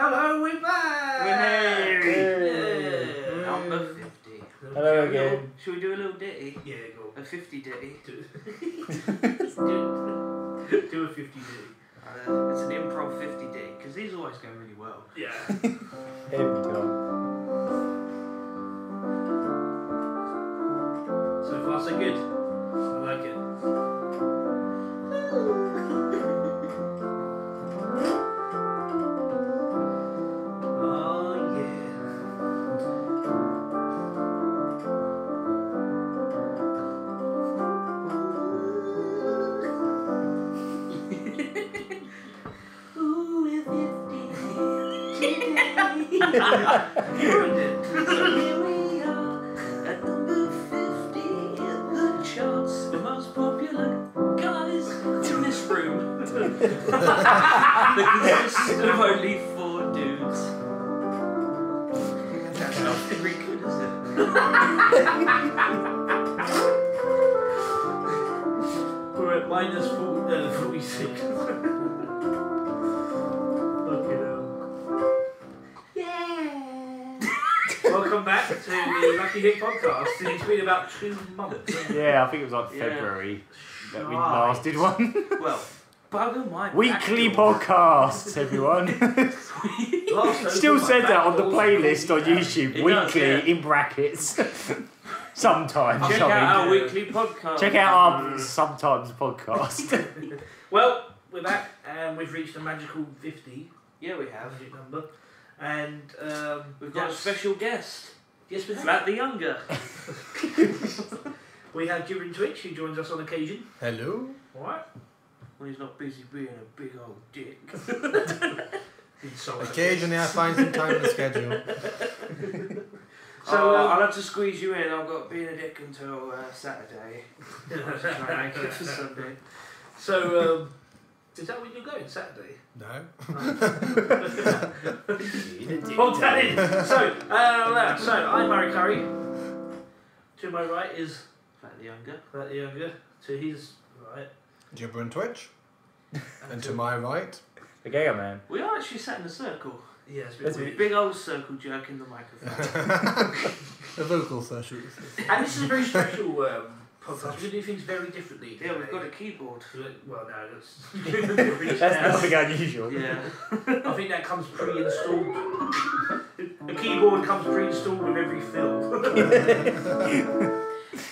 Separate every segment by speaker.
Speaker 1: Hello, we're back!
Speaker 2: We're
Speaker 1: Number 50.
Speaker 2: Hello again.
Speaker 1: Should we do a little ditty?
Speaker 3: Yeah, go.
Speaker 1: A 50 ditty?
Speaker 3: Do a 50 ditty.
Speaker 1: It's an improv 50 ditty, because these always go really well.
Speaker 3: Yeah.
Speaker 2: Every time.
Speaker 3: So far, so good. I like it. Oh, yeah. Ooh, we're 50. Ruined it. So here we are at number 50 in the charts.
Speaker 1: The most popular guys in this room. The consist of only 4 dudes. That's not very good, is it?
Speaker 3: We're at minus 46. Welcome back to the Lucky Hit podcast. It's been about 2 months.
Speaker 2: Yeah, I think it was like February that we last did one.
Speaker 1: Well, bugger my
Speaker 2: Weekly
Speaker 1: backdoor.
Speaker 2: podcasts, everyone. Still said that on the playlist on YouTube.
Speaker 1: It
Speaker 2: Weekly
Speaker 1: does, yeah.
Speaker 2: in brackets. Sometimes.
Speaker 1: Check out our weekly podcast.
Speaker 2: Check out our sometimes podcast.
Speaker 3: Well, we're back and we've reached a magical 50.
Speaker 1: Yeah, we have.
Speaker 3: Magic number. And
Speaker 1: We've got a special guest.
Speaker 3: Yes, we have.
Speaker 1: FlattheYounger.
Speaker 3: We have JibberandTwitch who joins us on occasion.
Speaker 4: Hello.
Speaker 3: What?
Speaker 1: When he's not busy being a big old dick.
Speaker 4: Occasionally I find some time in the schedule.
Speaker 1: So I'll have to squeeze you in. I've got being a dick until Saturday. I'll try and make it for Sunday.
Speaker 3: So, is that when you're going? Saturday?
Speaker 4: No.
Speaker 3: Well done. So, I'm Murry Curry. To my right is
Speaker 1: FlattheYounger.
Speaker 3: To his right.
Speaker 4: JibberandTwitch. And to my right.
Speaker 2: The Gagaman.
Speaker 1: We are actually sat in a circle.
Speaker 3: Yeah, it's a
Speaker 2: That's
Speaker 3: bit weird.
Speaker 1: Big old circle jerk in the microphone.
Speaker 4: The vocal session.
Speaker 3: And this is a very special podcast. We're going to do things very differently.
Speaker 1: Yeah, we've got a keyboard.
Speaker 3: Well, no, that's...
Speaker 2: That's nothing unusual.
Speaker 1: Yeah.
Speaker 3: I think that comes pre-installed. The keyboard comes pre-installed with every fill.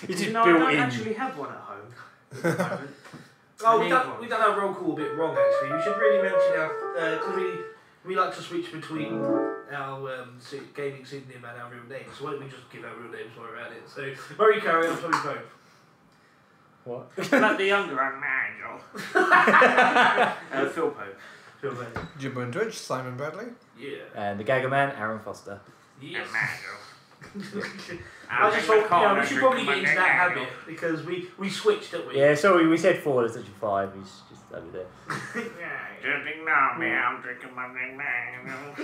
Speaker 2: You just
Speaker 1: I don't
Speaker 2: built in.
Speaker 1: actually have one at home. At the moment.
Speaker 3: Oh, we've done our roll call a bit wrong, actually. We should really mention our... Because we like to switch between our gaming pseudonym and our real names. So why don't we just give our real names while we're at it? So, Murry Curry, I'm Tommy Pope.
Speaker 2: What?
Speaker 1: FlattheYounger, I'm Nigel. Phil Pope.
Speaker 3: Phil Pope.
Speaker 4: JibberandTwitch, Simon Bradley.
Speaker 3: Yeah.
Speaker 2: And the Gagaman, Aaron Foster.
Speaker 3: Yes.
Speaker 1: Nigel.
Speaker 3: I just thought, we should probably get into that habit because we switched, didn't we?
Speaker 2: Yeah, sorry, we said 4, there's actually 5. He's just over there.
Speaker 1: Just ignore me, I'm drinking my Nigel.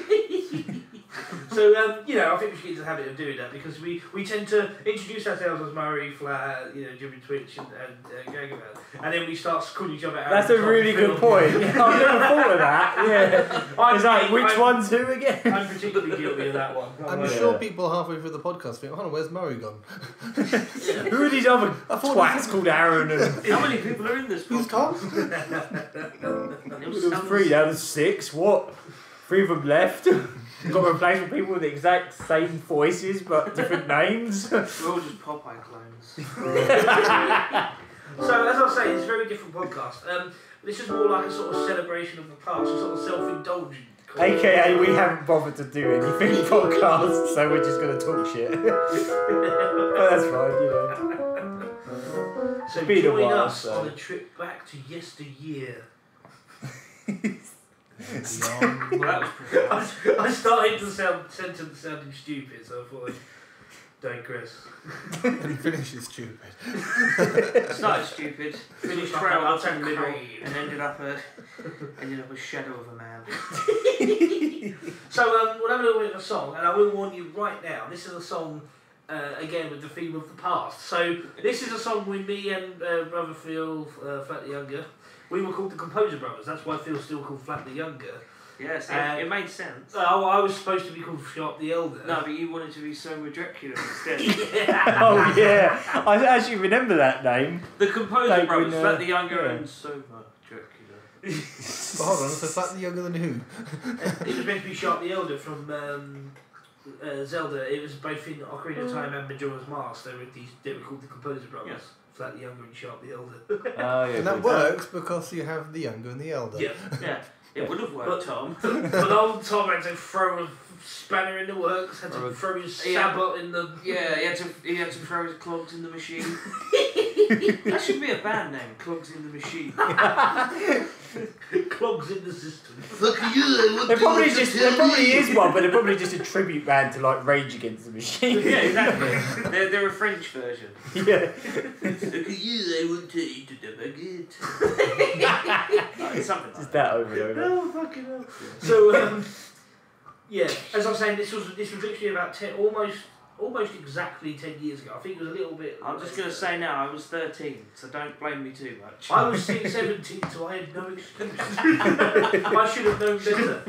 Speaker 3: So, I think we should get into the habit of doing that because we tend to introduce ourselves as Murray, Flat, JibberandTwitch and Gagaman, and then we start calling each other out.
Speaker 2: That's a really good point. I've never thought of that. Yeah. It's like, which one's who again?
Speaker 3: I'm particularly guilty of that one.
Speaker 4: I'm sure people halfway through the podcast think, hold on, where's Murray gone?
Speaker 2: Who are these other twats called Aaron and...
Speaker 1: How many people are in this
Speaker 4: Who's
Speaker 1: podcast?
Speaker 4: Tom?
Speaker 2: It was 3, now there's 6. What? 3 of them left. Got to replace with people with the exact same voices but different names.
Speaker 1: We're all just Popeye clones.
Speaker 3: So, as I was saying, it's a very different podcast. This is more like a sort of celebration of the past, a sort of self-indulgent.
Speaker 2: AKA, we haven't bothered to do anything podcast, so we're just going to talk shit. But that's fine,
Speaker 3: So
Speaker 2: Been a
Speaker 3: join
Speaker 2: while,
Speaker 3: us
Speaker 2: so.
Speaker 3: on a trip back to yesteryear.
Speaker 1: Well, that was pretty
Speaker 3: I started the sentence sounding stupid, so I thought I'd digress.
Speaker 4: And finishes stupid.
Speaker 1: started stupid, finished
Speaker 3: like
Speaker 1: trailed
Speaker 3: an
Speaker 1: off in the middle,
Speaker 3: crane.
Speaker 1: and ended up a shadow of a man.
Speaker 3: So we'll have a little bit of a song, and I will warn you right now, this is a song, again, with the theme of the past. So this is a song with me and brother Phil, FlattheYounger. We were called the Composer Brothers, that's why Phil's still called FlattheYounger.
Speaker 1: Yes, it made sense.
Speaker 3: I was supposed to be called Sharp the Elder.
Speaker 1: No, but you wanted to be Soma Dracula instead.
Speaker 2: Oh yeah, I actually remember that name.
Speaker 1: The composer
Speaker 2: Like
Speaker 1: brothers,
Speaker 2: when,
Speaker 1: FlattheYounger and Soma Dracula.
Speaker 4: Hold on, so slightly younger than who?
Speaker 3: It was meant to be Sharp the Elder from Zelda. It was both in Ocarina of Time and Majora's Mask. They were called the composer brothers.
Speaker 1: Yes.
Speaker 3: FlattheYounger and Sharp the Elder.
Speaker 2: Oh yeah.
Speaker 4: And that works because you have the younger and the elder.
Speaker 3: Yeah.
Speaker 1: Yeah, it would have worked, Tom.
Speaker 3: But old Tom had to throw a spanner in the works, had to throw his sabot in the...
Speaker 1: Yeah, he had to throw his clogs in the machine. That should be a band name, Clogs in the Machine.
Speaker 3: Clogs in the system.
Speaker 5: Fuck you,
Speaker 2: There probably is one, but they're probably just a tribute band to like Rage Against the Machine.
Speaker 1: Yeah, exactly. They're a French version.
Speaker 2: Yeah.
Speaker 5: Look at you, I want to eat the baguette.
Speaker 1: Something like
Speaker 2: Just that over and over.
Speaker 3: Oh, fucking hell. So, yeah, as I was saying, this was literally about almost exactly 10 years ago. I think it was a little bit...
Speaker 1: I'm just going to say now, I was 13, so don't blame me too much.
Speaker 3: I was 17, so I had no excuse. I should have known better.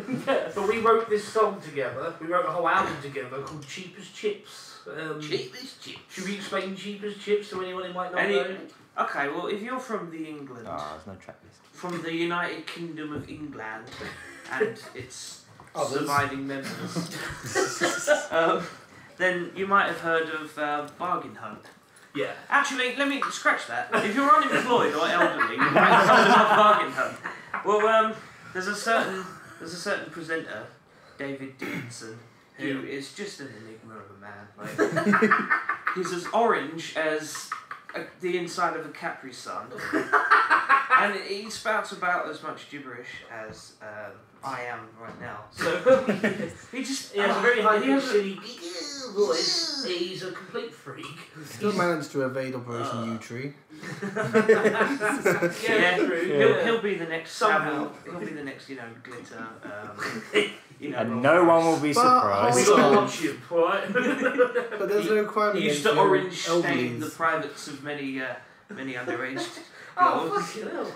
Speaker 3: But we wrote this song together. We wrote a whole album together called Cheap as Chips.
Speaker 5: Cheap as chips.
Speaker 3: Should we explain Cheap as Chips to anyone who might not know?
Speaker 1: Okay, well, if you're from the England,
Speaker 2: there's no track list.
Speaker 1: from the United Kingdom of England, and its
Speaker 4: Others.
Speaker 1: surviving members, then you might have heard of Bargain Hunt.
Speaker 3: Yeah.
Speaker 1: Actually, let me scratch that. If you're unemployed or elderly, you might have heard of Bargain Hunt. Well, there's a certain presenter, David Dickinson, who is just an enigma of a man. Like, he's as orange as the inside of a Capri Sun, and he spouts about as much gibberish as I am right now. So he has
Speaker 3: a very high silly voice. He's a complete freak.
Speaker 4: Still managed to evade Operation U-Tree.
Speaker 1: He'll be the next
Speaker 3: somehow.
Speaker 1: He'll be the next, glitter.
Speaker 2: And no one will be surprised.
Speaker 3: We gotta watch him, right?
Speaker 4: But there's no crime
Speaker 1: He
Speaker 4: against
Speaker 1: used to orange
Speaker 4: elderlies.
Speaker 1: stain the privates of many underage
Speaker 3: Oh,
Speaker 1: girls.
Speaker 3: fucking hell.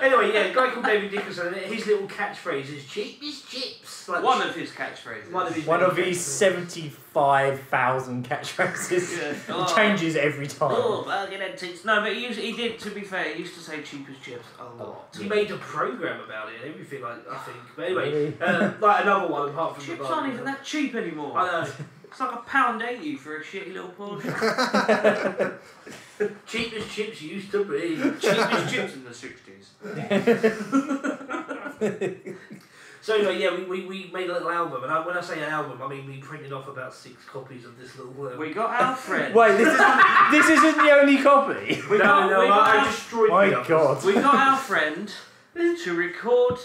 Speaker 3: Anyway, yeah, a guy called David Dickinson, his little catchphrase is cheap as chips. Like
Speaker 1: One of his catchphrases.
Speaker 2: One of his 75,000 catchphrases.
Speaker 1: Yeah.
Speaker 2: It changes every time.
Speaker 1: Oh, bargain and tips. No, but he did, to be fair, he used to say cheap as chips a lot.
Speaker 3: He made a program about it and everything, I think. But anyway, like another one apart from
Speaker 1: Chips
Speaker 3: the
Speaker 1: aren't even that cheap anymore.
Speaker 3: I know.
Speaker 1: It's like £1.80 for a shitty little portion.
Speaker 3: Cheap as chips used to be.
Speaker 1: Cheap as chips in the 60s.
Speaker 3: So anyway, yeah, we made a little album, and when I say an album, I mean we printed off about 6 copies of this little.
Speaker 1: We got Alfred.
Speaker 2: Wait, this isn't the only copy?
Speaker 3: I destroyed
Speaker 2: My
Speaker 3: the others.
Speaker 2: God.
Speaker 1: We got our friend to record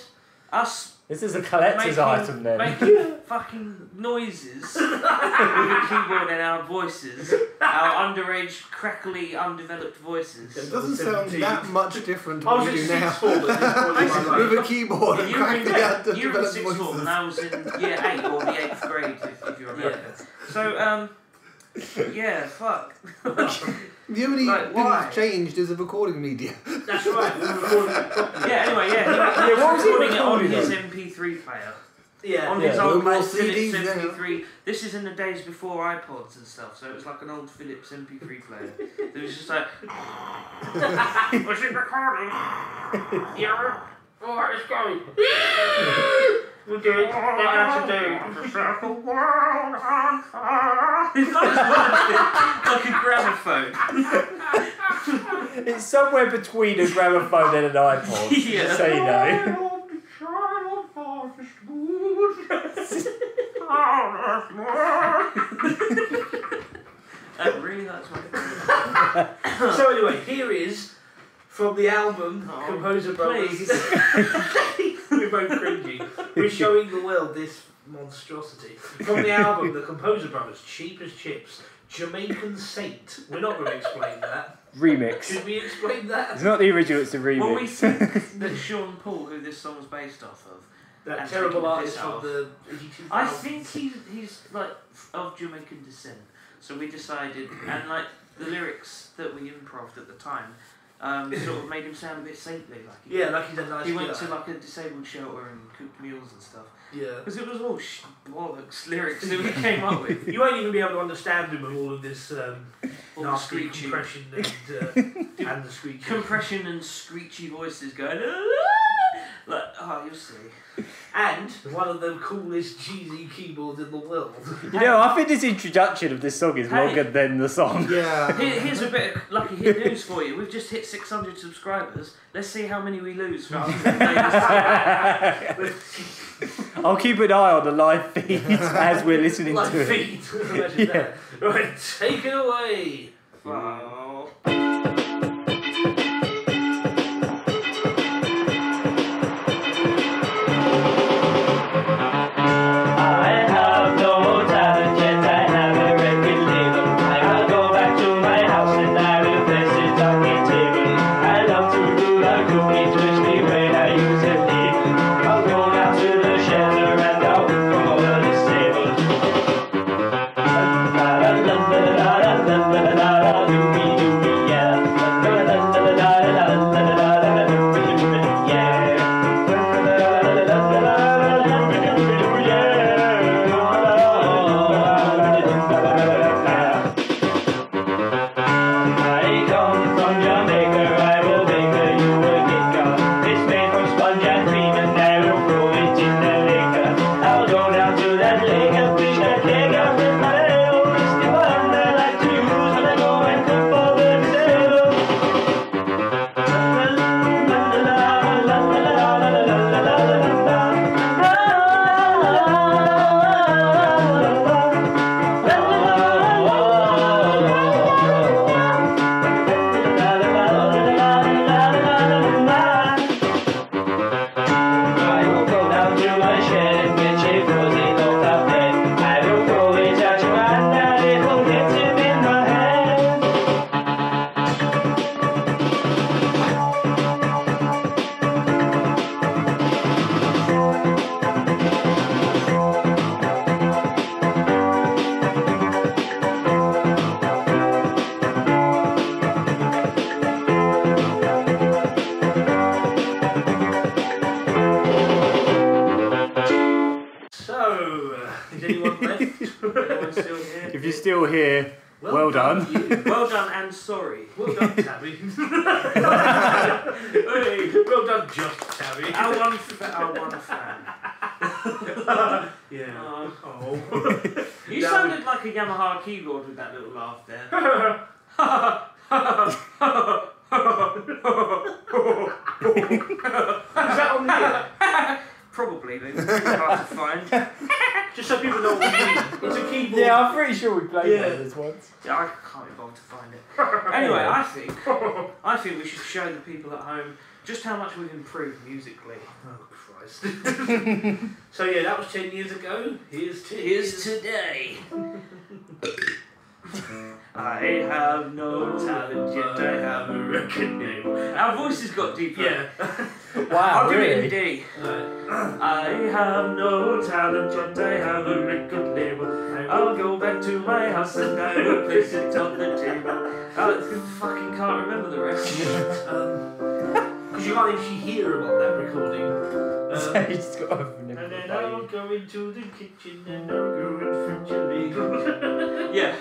Speaker 1: us
Speaker 2: This is a collector's item then.
Speaker 1: making fucking noises with a keyboard and our voices, our underage, crackly, undeveloped voices.
Speaker 4: It doesn't sound that much different to
Speaker 3: I
Speaker 4: what
Speaker 3: was
Speaker 4: you
Speaker 3: in
Speaker 4: do now.
Speaker 3: sixth form at this point in my life.
Speaker 4: With a keyboard and
Speaker 1: You were in
Speaker 4: crackling out the
Speaker 1: you were in
Speaker 4: developed
Speaker 1: sixth form
Speaker 4: voices.
Speaker 1: and I was in year 8 or the 8th grade, if you remember.
Speaker 3: Yeah.
Speaker 1: So, yeah, fuck.
Speaker 4: The only
Speaker 1: Like,
Speaker 4: thing
Speaker 1: why?
Speaker 4: that's changed is a recording media.
Speaker 3: That's right. We were recording it properly.
Speaker 1: Yeah, anyway, yeah,
Speaker 2: Yeah,
Speaker 1: he
Speaker 2: what
Speaker 1: was
Speaker 2: was he
Speaker 1: recording it on
Speaker 2: recording
Speaker 1: his
Speaker 2: on?
Speaker 1: MP3 player.
Speaker 3: Yeah.
Speaker 1: On
Speaker 2: Yeah.
Speaker 1: his
Speaker 4: No
Speaker 1: old
Speaker 4: more
Speaker 1: like, Philips
Speaker 4: CDs now.
Speaker 1: MP3. This is in the days before iPods and stuff, so it was like an old Philips MP3 player. It was just like, was it recording? Yeah.
Speaker 3: Alright, let's go. We're doing what I have to do.
Speaker 1: To set the world on fire. Like a gramophone.
Speaker 2: It's somewhere between a gramophone and an iPod.
Speaker 1: Yeah.
Speaker 2: Just so you know.
Speaker 1: That really hurts my
Speaker 3: So anyway, here is from the album Composer Brothers. We're both cringy. We're showing the world this monstrosity. From the album The Composer Brothers, Cheap as Chips, Jamaican Saint. We're not going to explain that.
Speaker 2: Remix.
Speaker 3: Should we explain that?
Speaker 2: It's not the original, it's the remix.
Speaker 1: Well, we think that Sean Paul, who this song's based off of,
Speaker 3: That
Speaker 1: and
Speaker 3: terrible
Speaker 1: taking the
Speaker 3: artist
Speaker 1: piss
Speaker 3: from
Speaker 1: off.
Speaker 3: the 2000s.
Speaker 1: I think he's like of Jamaican descent. So we decided, and like the lyrics that we improved at the time, sort of made him sound a bit saintly.
Speaker 3: Like he's a nice
Speaker 1: He
Speaker 3: guy.
Speaker 1: went to like a disabled shelter and cooked meals and stuff.
Speaker 3: Yeah.
Speaker 1: Because it was all bollocks lyrics that we came up with.
Speaker 3: You won't even be able to understand him with all of this
Speaker 1: All
Speaker 3: nasty
Speaker 1: the
Speaker 3: compression and the screeching.
Speaker 1: compression and screechy voices going. Like, oh, you'll see.
Speaker 3: And one of the coolest cheesy keyboards in the world.
Speaker 2: You know, I think this introduction of this song is longer than the song.
Speaker 4: Yeah.
Speaker 1: Here's a bit of lucky hit news for you. We've just hit 600 subscribers. Let's see how many we lose for
Speaker 2: I'll keep an eye on the live feeds as we're listening
Speaker 3: Like
Speaker 2: to it.
Speaker 3: feet. Imagine that. Right, take it away.
Speaker 1: Wow.
Speaker 2: If you're still here, well done.
Speaker 1: Well done and sorry.
Speaker 3: Well done, Tabby. Hey, well done, just Tabby.
Speaker 1: Our one fan.
Speaker 3: Yeah. Oh.
Speaker 1: You sounded like a Yamaha keyboard with that little laugh there.
Speaker 3: Is that on here?
Speaker 1: Probably, but it's really hard to find.
Speaker 3: Just so people know what we mean. It's a keyboard.
Speaker 2: Yeah, I'm pretty sure we played one of this once.
Speaker 1: Yeah, I can't be bothered to find it. Anyway, I think we should show the people at home just how much we've improved musically.
Speaker 3: Oh, Christ. So yeah, that was 10 years ago. Here's
Speaker 1: today. I have no talent yet I have a record name. Our voices got deeper.
Speaker 3: Yeah.
Speaker 2: Wow,
Speaker 1: I'll do
Speaker 2: really?
Speaker 1: it in D. I have no talent yet I have a record label. I'll go back to my house and I will place it on the table. I fucking can't remember the rest.
Speaker 3: Because you can't actually hear about that recording.
Speaker 2: So you just got to open it.
Speaker 3: And then I'll go into the kitchen and I'll go in French illegal.
Speaker 1: Yeah.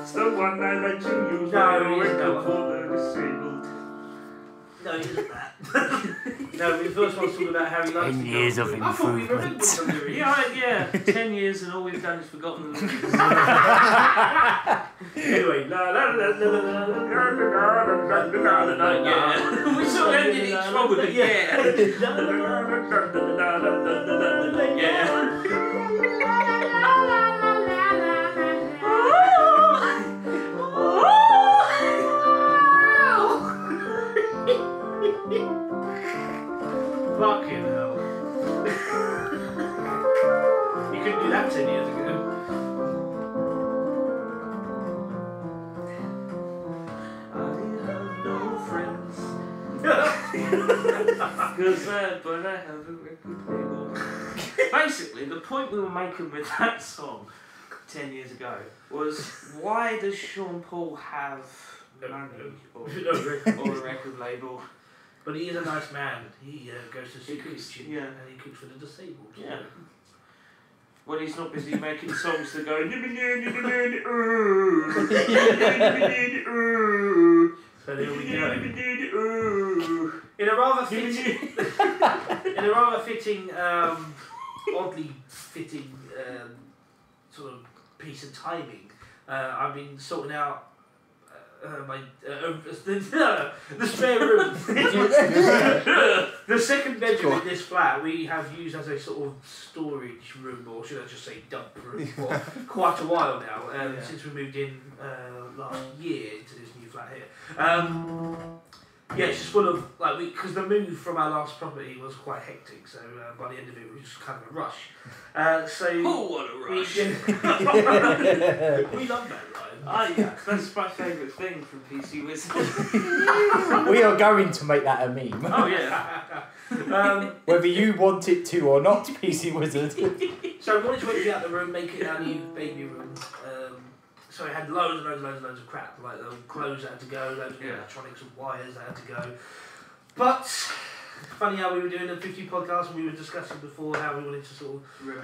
Speaker 1: It's the one I like to use
Speaker 3: No,
Speaker 1: when I
Speaker 3: it
Speaker 1: wake
Speaker 3: isn't
Speaker 1: up
Speaker 3: that
Speaker 1: for the disabled.
Speaker 3: No, it isn't that. No, the first one's talking about how he likes
Speaker 2: 10
Speaker 3: to
Speaker 2: years
Speaker 3: go
Speaker 2: of
Speaker 3: I thought we remembered
Speaker 2: improvement.
Speaker 3: some lyrics.
Speaker 1: Yeah, 10 years and all we've done is forgotten the lyrics.
Speaker 3: Anyway, la la la la la la la.
Speaker 1: Yeah. We sort of ended each one with a yeah. Yeah.
Speaker 3: Fucking hell. You couldn't do that 10 years ago.
Speaker 1: I have no friends. But I have a record label. Basically, the point we were making with that song 10 years ago was, why does Sean Paul have money or
Speaker 3: No,
Speaker 1: or a record label.
Speaker 3: but he is a nice man. He goes to soup
Speaker 1: cooks,
Speaker 3: kitchen
Speaker 1: yeah.
Speaker 3: and he cooks for the disabled.
Speaker 1: Yeah. When he's not busy making songs that go.
Speaker 3: So there we go. In a rather fitting, oddly fitting sort of piece of timing, I've been sorting out the spare room. The second bedroom in this flat we have used as a sort of storage room, or should I just say dump room, for quite a while now, since we moved in last year into this new flat here. Yeah, it's just full of, like, because the move from our last property was quite hectic, so by the end of it, we was just kind of a rush.
Speaker 1: Oh, what a rush!
Speaker 3: We love that, Ryan.
Speaker 1: Oh, yeah, that's my favourite thing from PC Wizard.
Speaker 2: We are going to make that a meme.
Speaker 1: Oh, yeah.
Speaker 2: Whether you want it to or not, PC Wizard.
Speaker 3: So I wanted to empty out the room, make it our new baby room. So it had loads of crap, like the clothes that had to go, loads of electronics and wires that had to go. But funny how we were doing a 50 podcast and we were discussing before how we wanted to sort of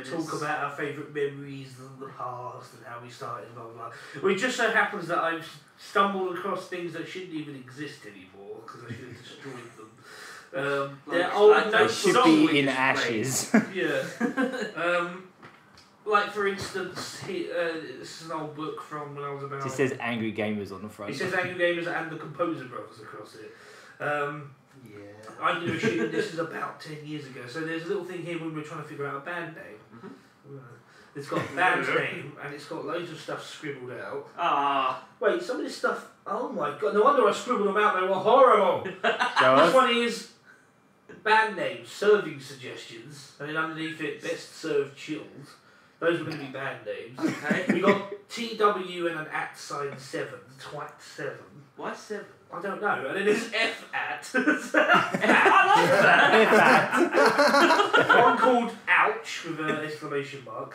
Speaker 3: talk about our favourite memories of the past and how we started and blah blah blah. Well, it just so happens that I've stumbled across things that shouldn't even exist anymore because I should have destroyed them. They're old
Speaker 2: They should be in ashes.
Speaker 3: Yeah. Like, for instance, this is an old book from when I was about...
Speaker 2: It says Angry Gamers on the front.
Speaker 3: It says Angry Gamers and the Composer Brothers across it. I'm going to assume that this is about 10 years ago. So there's a little thing here when we're trying to figure out a band name. It's got band name and it's got loads of stuff scribbled out.
Speaker 1: Ah.
Speaker 3: Wait, some of this stuff... Oh my god, no wonder I scribbled them out, they were horrible! This one is band name, serving suggestions, and then underneath it, best served chilled. Those were going to be band names. Okay. We got TW and an @7, twat 7.
Speaker 1: Why 7?
Speaker 3: I don't know. And then there's F at.
Speaker 1: I like that.
Speaker 3: One called Ouch with an exclamation mark.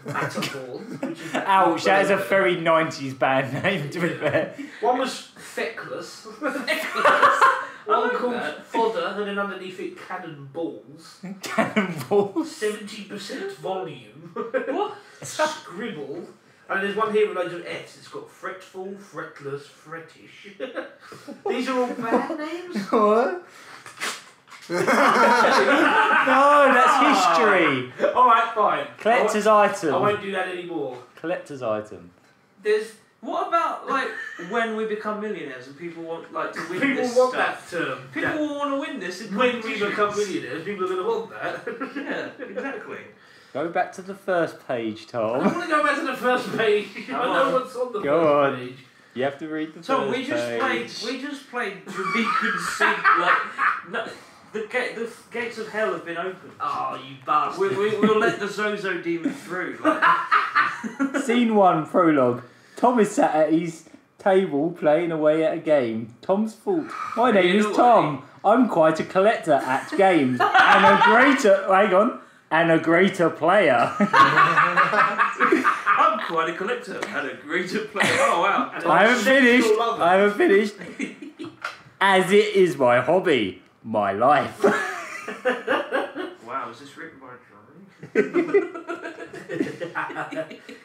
Speaker 3: Matterhorn.
Speaker 2: Ouch, that is a very 90s band name, to be fair.
Speaker 3: One was Feckless. One called Fodder, and then underneath it Cannonballs.
Speaker 2: Cannonballs?
Speaker 3: 70% volume.
Speaker 1: What?
Speaker 3: Scribble. And there's one here with loads of S. It's got fretful, fretless, frettish. These are all band names?
Speaker 2: What? No, that's history.
Speaker 3: Alright, fine.
Speaker 2: Collector's item.
Speaker 3: I won't do that anymore.
Speaker 2: Collector's item.
Speaker 1: There's... What about, like, when we become millionaires and people want, like, to win
Speaker 3: People
Speaker 1: this
Speaker 3: want
Speaker 1: stuff?
Speaker 3: that term.
Speaker 1: People will want to win this in
Speaker 3: When we
Speaker 1: competitions.
Speaker 3: become millionaires, people are going to want that.
Speaker 1: Yeah, exactly.
Speaker 2: Go back to the first page,
Speaker 3: I
Speaker 2: Tom.
Speaker 3: want to go back to the first page. I know what's on the
Speaker 2: Go
Speaker 3: first
Speaker 2: on.
Speaker 3: page.
Speaker 2: You have to read the
Speaker 1: So
Speaker 2: first
Speaker 1: we just
Speaker 2: page.
Speaker 1: played Jamaican Sync, like, no, the gates of hell have been opened.
Speaker 3: Oh, you bastard.
Speaker 1: We'll let the Zozo demon through. Like.
Speaker 2: Scene 1, prologue. Tom is sat at his table playing away at a game. Tom's fault. My name is Tom. I'm quite a collector at games. And a greater player.
Speaker 1: I'm quite a collector and a greater player. Oh wow.
Speaker 2: I haven't finished. As it is my hobby. My life.
Speaker 1: Wow, is this written by Johnny?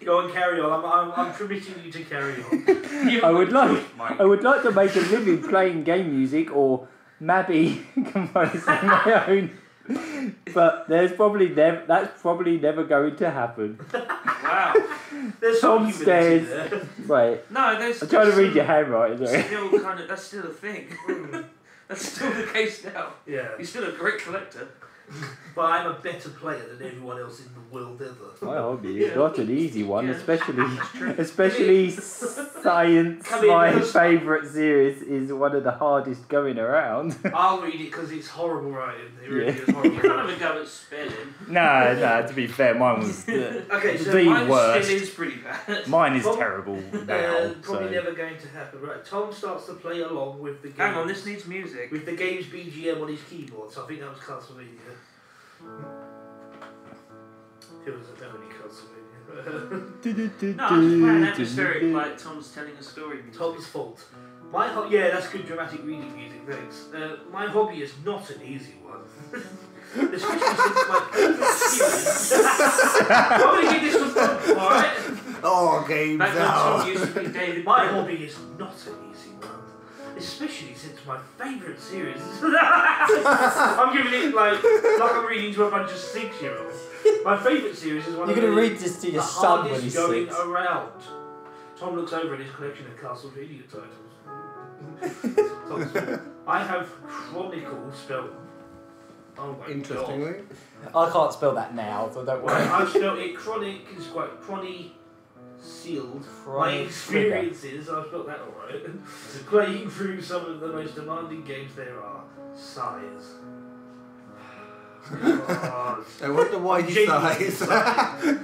Speaker 3: Go on, carry on. I'm permitting you to carry on.
Speaker 2: I would like to make a living playing game music or maybe composing my own. But that's probably never going to happen.
Speaker 1: Wow.
Speaker 3: There's
Speaker 2: Tom
Speaker 3: some
Speaker 2: stares.
Speaker 3: humility there.
Speaker 2: Right.
Speaker 1: No, there's.
Speaker 2: I'm trying to read your handwriting. Sorry.
Speaker 1: Still kind of. That's still a thing. That's still the case now.
Speaker 3: Yeah.
Speaker 1: He's still a great collector.
Speaker 3: But I'm a better player than everyone else in the world ever.
Speaker 2: My hobby is not an easy one,
Speaker 1: Yeah.
Speaker 2: especially science. My favourite series is one of the hardest going around.
Speaker 3: I'll read it because it's horrible writing. It really is
Speaker 1: You
Speaker 3: horrible.
Speaker 1: can't have a go at spelling.
Speaker 2: No, to be fair, mine was the
Speaker 3: Okay, so
Speaker 1: Mine
Speaker 2: worst.
Speaker 1: still is pretty bad.
Speaker 2: Mine is
Speaker 3: Tom-
Speaker 2: terrible now.
Speaker 3: probably
Speaker 2: So.
Speaker 3: never going to happen. Right, Tom starts to play along with the games.
Speaker 1: Hang on, this needs music.
Speaker 3: With the game's BGM on his keyboard, so I think that was Castlevania. It was definitely Castlevania.
Speaker 1: No, I'm just playing atmospheric like Tom's telling a story. Music.
Speaker 3: Tom's fault. Yeah, that's good dramatic reading music, thanks. My hobby is not an easy one. Especially since my favourite series. I'm going to give this a book, alright?
Speaker 4: Oh, games
Speaker 1: Back
Speaker 4: now.
Speaker 1: when Tom used to be David.
Speaker 3: My hobby is not an easy one. Especially since my favourite series. I'm giving it like I'm reading to a bunch of 6-year-olds. My favourite series is one
Speaker 2: You're
Speaker 3: of
Speaker 2: going to
Speaker 3: the
Speaker 2: read this to your son when he's
Speaker 3: going
Speaker 2: 6.
Speaker 3: around. Tom looks over at his collection of Castle of Idiot titles. I have Chronicle spelled. Oh my
Speaker 4: Interestingly.
Speaker 2: I can't spell that now, so don't worry.
Speaker 3: I've spelled it chronic is quite chrony sealed. My experiences, I've spelled that alright. Playing through some of the most demanding games there are. Sighs. God.
Speaker 4: I wonder why he
Speaker 3: Genuinely
Speaker 4: sighs.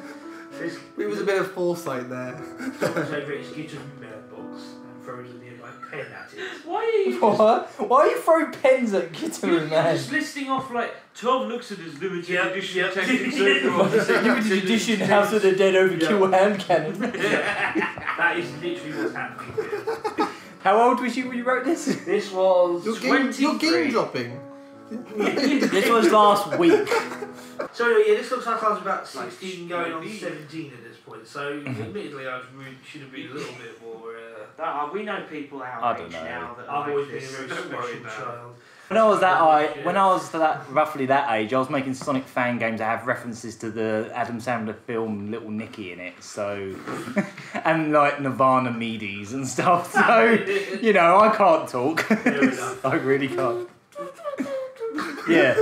Speaker 3: This
Speaker 4: It was a bit of foresight there.
Speaker 3: Tom's favourite is Gagaman box and throws a nearby pen at it.
Speaker 1: Why are you
Speaker 2: What? Why are you throwing pens at
Speaker 1: You're
Speaker 2: Gitaru Man?
Speaker 1: just listing off like Tom looks at his limited edition
Speaker 3: Yep.
Speaker 1: Tekken Circle.
Speaker 2: Limited edition House of the Dead Overkill hand cannon.
Speaker 3: That is literally what's happening here.
Speaker 2: How old was you when you wrote this?
Speaker 3: This was
Speaker 4: You're game dropping.
Speaker 2: This was last week.
Speaker 3: So yeah, this looks like I was about 16 going on 17 at this point. So admittedly, should have been a little bit more.
Speaker 1: We know people our
Speaker 2: I
Speaker 1: age
Speaker 2: don't know.
Speaker 1: now that
Speaker 3: I've
Speaker 1: like
Speaker 3: always been a
Speaker 1: this,
Speaker 3: very
Speaker 1: so don't worry
Speaker 3: special
Speaker 1: about it.
Speaker 3: child.
Speaker 2: When I was roughly that age, I was making Sonic fan games that have references to the Adam Sandler film Little Nicky in it. So, and like Nirvana Medes and stuff. So, you know, I can't talk.
Speaker 3: Fair enough.
Speaker 2: I really can't. Yeah,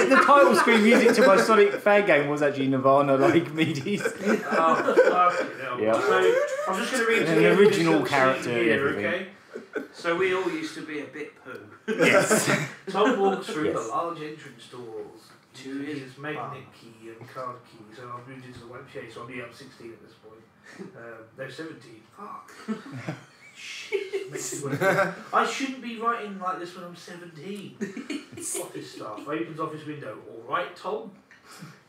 Speaker 2: the title screen music to my Sonic fan game was actually Nirvana like Medes.
Speaker 3: Oh, fucking hell.
Speaker 2: Yeah.
Speaker 3: So I'm just going to read
Speaker 2: And
Speaker 3: to
Speaker 2: an
Speaker 3: the end of this
Speaker 2: original
Speaker 3: little
Speaker 2: character
Speaker 3: scene
Speaker 2: and
Speaker 3: here,
Speaker 2: everything.
Speaker 3: okay?
Speaker 1: So we all used to be a bit poo.
Speaker 2: Yes.
Speaker 3: Tom walks through
Speaker 2: Yes.
Speaker 3: the large entrance doors to
Speaker 1: To
Speaker 3: his
Speaker 1: his
Speaker 3: magnet
Speaker 1: bar.
Speaker 3: key and card key. So I've moved into the web shade, so I'll be up 16 at this point. No, 17. Fuck. Makes me wanna- I shouldn't be writing like this when I'm 17. Office staff opens office window. All right, Tom.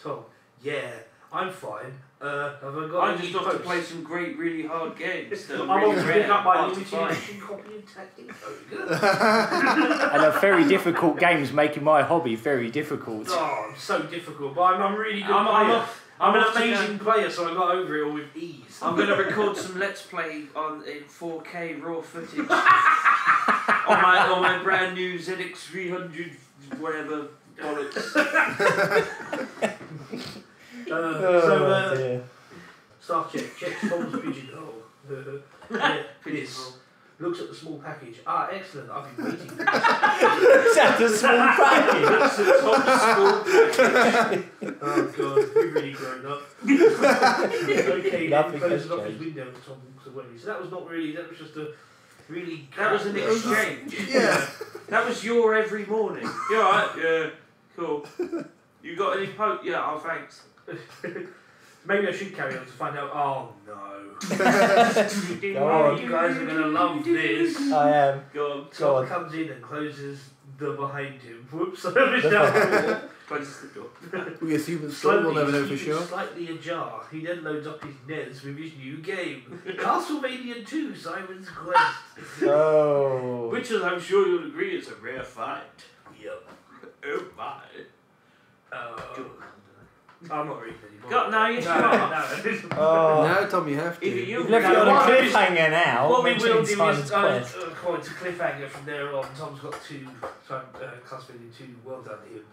Speaker 3: Tom. Yeah, I'm fine. Have I got
Speaker 1: I
Speaker 3: any
Speaker 1: just got to
Speaker 3: posts?
Speaker 1: play some great, really hard games. That
Speaker 3: I'm
Speaker 1: are really
Speaker 3: off to
Speaker 1: rare,
Speaker 3: pick up my
Speaker 1: hard to
Speaker 3: limited
Speaker 1: find.
Speaker 3: edition copy of Tactic Ogre.
Speaker 2: And a very difficult games making my hobby very difficult.
Speaker 3: Oh, I'm so difficult, but I'm really good
Speaker 1: I'm
Speaker 3: player. I'm an
Speaker 1: off to
Speaker 3: amazing player, so I got over it all with ease.
Speaker 1: I'm going to record some Let's Play in 4K raw footage on my brand new ZX300 whatever bollocks.
Speaker 2: Dear.
Speaker 3: Staff checks Tom's pigeonhole. Yeah, this. Looks at the small package. Ah, excellent. I've been waiting for this.
Speaker 2: That's a small package.
Speaker 1: Looks at Tom's school package.
Speaker 3: Oh god, we've really grown up. Okay, then
Speaker 2: Nothing
Speaker 3: closes
Speaker 2: has
Speaker 3: off his
Speaker 2: changed.
Speaker 3: window and Tom walks away. So that was not really, that was just a really...
Speaker 1: That was an exchange.
Speaker 4: Yeah.
Speaker 1: That was your every morning. You alright? Yeah, cool. You got any Yeah, oh thanks.
Speaker 3: Maybe I should carry on to find out. Oh no.
Speaker 2: Go on.
Speaker 3: You guys are going to love this.
Speaker 2: I am.
Speaker 1: Go on.
Speaker 2: Go on.
Speaker 3: Tom comes in and closes the behind him. Whoops, I missed that.
Speaker 1: Closes the door.
Speaker 4: We assume it's still, we'll never know for sure.
Speaker 3: Slightly ajar, he then loads up his NES with his new game, Castlevania 2: Simon's Quest.
Speaker 2: Oh.
Speaker 1: Which is, I'm sure you'll agree, is a rare find.
Speaker 3: Yep.
Speaker 1: Oh my.
Speaker 3: I'm not reading anymore.
Speaker 1: God, no, you
Speaker 3: no,
Speaker 1: can't.
Speaker 3: no.
Speaker 2: Oh.
Speaker 4: Now, Tom, you have
Speaker 1: Either
Speaker 4: to.
Speaker 1: you
Speaker 2: You've left it on a
Speaker 3: What we-
Speaker 2: cliffhanger now.
Speaker 3: What we will
Speaker 2: mentioning
Speaker 3: do
Speaker 2: Simon's
Speaker 3: is,
Speaker 2: Quest.
Speaker 3: according to cliffhanger from there on, Tom's got two, Castlevania 2, well done him.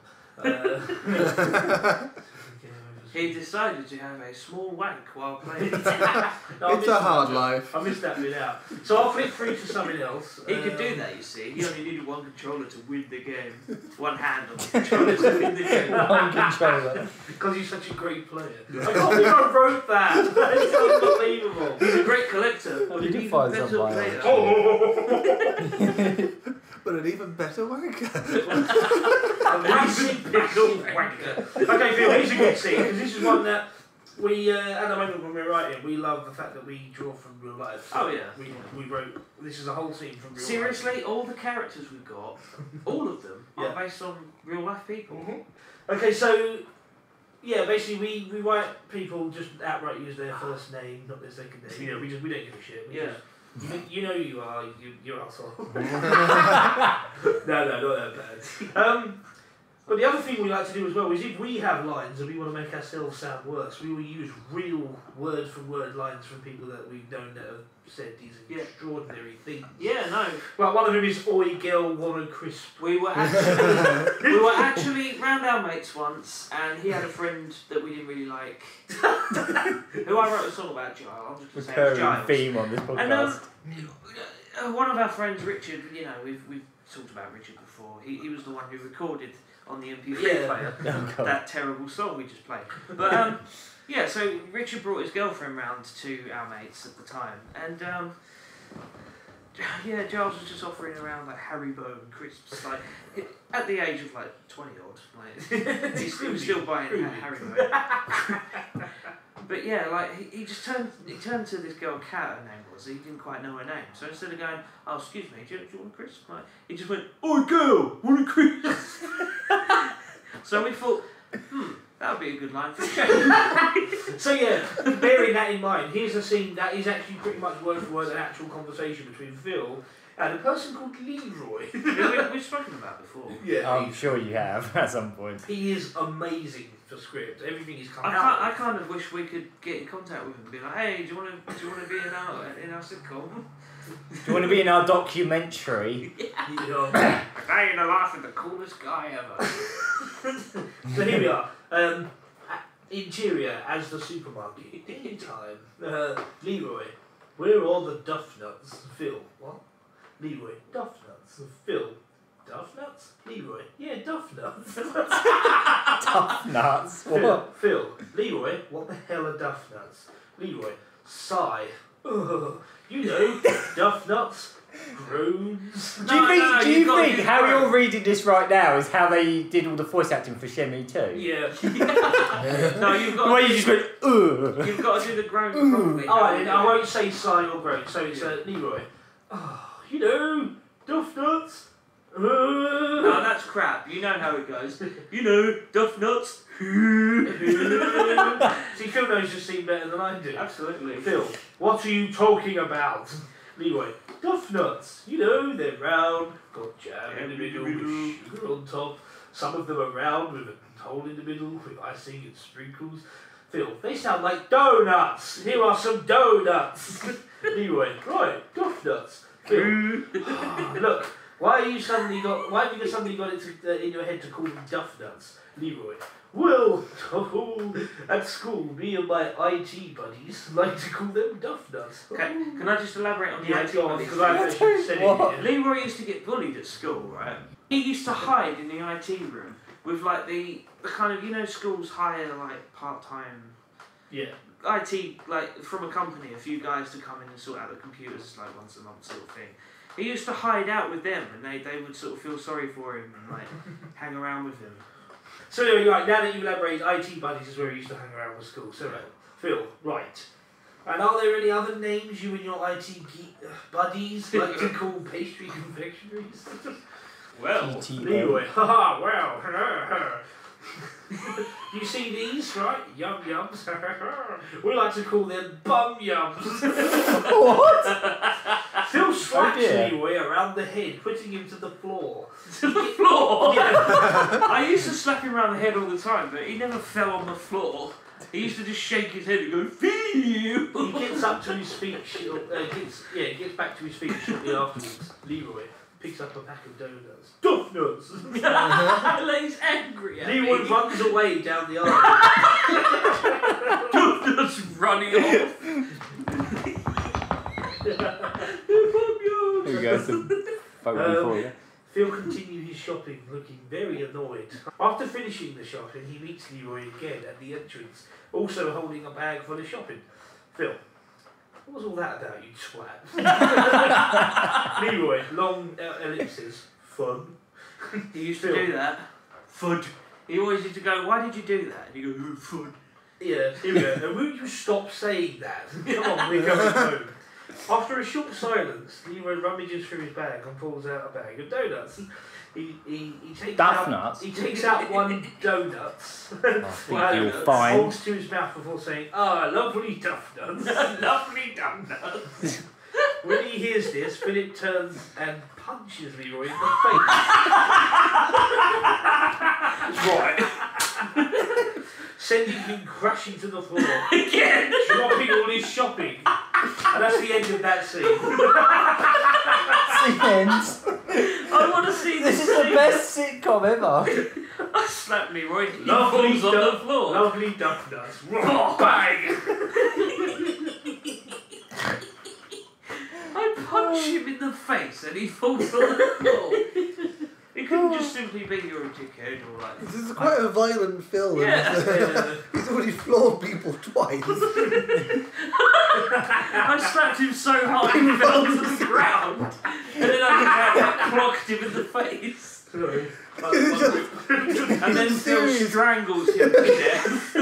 Speaker 1: He decided to have a small wank while playing.
Speaker 3: No, I
Speaker 4: It's
Speaker 3: missed
Speaker 4: a
Speaker 3: that
Speaker 4: hard
Speaker 3: bit.
Speaker 4: life.
Speaker 3: I missed that bit out. So I'll flip through to something else.
Speaker 1: He could do that, you see. He only needed one controller to win the game. One hand on the controller to win the game.
Speaker 2: One controller.
Speaker 3: Because he's such a great player. I can't believe I wrote that. That's unbelievable.
Speaker 1: He's a great collector, but
Speaker 2: You
Speaker 1: an
Speaker 2: did
Speaker 1: even
Speaker 2: find
Speaker 1: better
Speaker 2: some
Speaker 1: player.
Speaker 3: Oh,
Speaker 4: But an even better wanker.
Speaker 3: a massive pickled wanker. Okay, Phil, here's a good scene because this is one that we, at the moment when we're writing, we love the fact that we draw from real life.
Speaker 1: Oh, yeah.
Speaker 3: We wrote, this is a whole scene from real life.
Speaker 1: Seriously, all the characters we've got, all of them,
Speaker 3: Yeah.
Speaker 1: are based on real life people.
Speaker 3: Okay, so yeah, basically we write people just outright use their first name, not their second name. You know, we don't give a shit. We
Speaker 1: Yeah.
Speaker 3: just You know you are, you're asshole. No, not that bad. But the other thing we like to do as well is if we have lines and we want to make ourselves sound worse, we will use real word-for-word lines from people that we've known that have said these extraordinary things.
Speaker 1: Yeah, no.
Speaker 3: Well, one of them is "Oi, girl, want a crisp."
Speaker 1: We were actually round our mates once, and he had a friend that we didn't really like, who I wrote a song about. Giles. I'm just going to say
Speaker 2: Recurring
Speaker 1: Giles.
Speaker 2: theme on this podcast.
Speaker 1: And one of our friends, Richard. You know, we've talked about Richard before. He was the one who recorded on the MP3 player that terrible song we just played. But yeah, so Richard brought his girlfriend round to our mates at the time, and yeah, Giles was just offering around like Haribo and crisps, like at the age of like 20 odd, like he was still buying Haribo. But yeah, like he just turned to this girl, Kat, her name was. He didn't quite know her name, so instead of going, "Oh, excuse me, do you want a crisp?" Like, he just went, "Oh, girl, want a crisp?" So we thought, that would be a good line for sure.
Speaker 3: So yeah, bearing that in mind, here's a scene that is actually pretty much word for word an actual conversation between Phil and a person called Leroy.
Speaker 1: We've spoken about before.
Speaker 3: Yeah,
Speaker 2: I'm sure you have at some point.
Speaker 3: he is amazing for script. Everything he's come
Speaker 1: I
Speaker 3: out.
Speaker 1: kind of wish we could get in contact with him and be like, "Hey, do you want to be in our sitcom?
Speaker 2: Do you want to be in our documentary?
Speaker 3: Yeah.
Speaker 1: Hey, you're laughing, the coolest guy ever."
Speaker 3: So here we are. Interior as the supermarket. In time. Leroy, where are all the duff nuts? Phil, what? Leroy, duff nuts. Phil, duff nuts? Leroy, yeah, duff nuts.
Speaker 2: Tough nuts.
Speaker 3: Phil, Leroy, what the hell are duff nuts? Leroy, sigh. Ugh, you know, duff nuts. Groans.
Speaker 2: Do you think how you're reading this right now is how they did all the voice acting for Shemmy too?
Speaker 3: Yeah.
Speaker 1: No, you've got.
Speaker 2: The way you just went, ugh.
Speaker 1: You've got to do the groan properly.
Speaker 3: I won't say sigh or groan, so it's Leroy. Oh, you know, duff nuts.
Speaker 1: No, that's crap. You know how it goes. You know, duff nuts.
Speaker 3: See, Phil knows the scene better than I do.
Speaker 1: Absolutely.
Speaker 3: Phil, what are you talking about? Leroy, duff nuts. You know, they're round, got jam in the middle, with sugar on top. Some of them are round with a hole in the middle with icing and sprinkles. Phil, they sound like donuts. Here are some donuts. Leroy, right, duff nuts. Phil, look, why have you suddenly got it in your head to call them duff nuts? Leroy, well, at school, me and my IT buddies like to call them duff nuts.
Speaker 1: Can I just elaborate on the IT buddies?
Speaker 3: Because I actually said it.
Speaker 1: Leroy used to get bullied at school, right? He used to hide in the IT room with like the kind of, you know, schools hire like part-time IT, like from a company, a few guys to come in and sort out the computers like once a month sort of thing. He used to hide out with them and they would sort of feel sorry for him and like hang around with him.
Speaker 3: So anyway, right, now that you've elaborated, IT buddies is where he used to hang around with school. So Phil, right. And are there any other names you and your IT buddies like to call pastry confectionaries?
Speaker 1: Well,
Speaker 3: Leroy, haha, well, you see these, right? Yum yums. We like to call them bum yums.
Speaker 2: What?
Speaker 3: Phil slaps Leroy around the head, putting him to the floor.
Speaker 1: To the floor?
Speaker 3: Yeah.
Speaker 1: I used to slap him around the head all the time, but he never fell on the floor. He used to just shake his head and go, "Feel."
Speaker 3: He gets up to his feet, gets back to his feet shortly afterwards. Leroy picks up a pack of donuts. Duff nuts!
Speaker 1: He's angry at
Speaker 3: Leroy
Speaker 1: me.
Speaker 3: runs away down the aisle.
Speaker 1: Duff nuts running off.
Speaker 2: Here we go, some photo for you.
Speaker 3: Phil continued his shopping, looking very annoyed. After finishing the shopping, he meets Leroy again at the entrance, also holding a bag full of shopping. Phil, what was all that about, you twat? Leroy, long ellipses. Fun.
Speaker 1: He used to do that. Fun. He always used to go, "Why did you do that?" And you go, "Fun."
Speaker 3: Yeah, here we go. And will you stop saying that? Come on, we're going home. After a short silence, Leroy rummages through his bag and pulls out a bag of donuts. He takes out one donut.
Speaker 2: I think you'll find.
Speaker 3: Holds to his mouth before saying, "Ah, lovely duff nuts."
Speaker 1: Lovely duff nuts.
Speaker 3: When he hears this, Philip turns and punches Leroy in the face. Right. Sending him crashing to the floor.
Speaker 1: Again!
Speaker 3: Dropping all his shopping. And that's the end of that scene.
Speaker 2: Scene ends.
Speaker 1: I want to see
Speaker 2: This is the best sitcom ever.
Speaker 1: I slapped Leroy. He
Speaker 3: Lovely
Speaker 1: falls on the floor.
Speaker 3: Lovely duck nuts. Bang!
Speaker 1: I punch him in the face and he falls on the floor. It couldn't just simply be you're a dickhead or like.
Speaker 4: This is quite a violent film.
Speaker 1: Yeah.
Speaker 4: He's already floored people twice.
Speaker 1: I slapped him so hard he fell to the ground, and then I clocked him in the face,
Speaker 3: Sorry.
Speaker 1: and then Phil strangles him to death.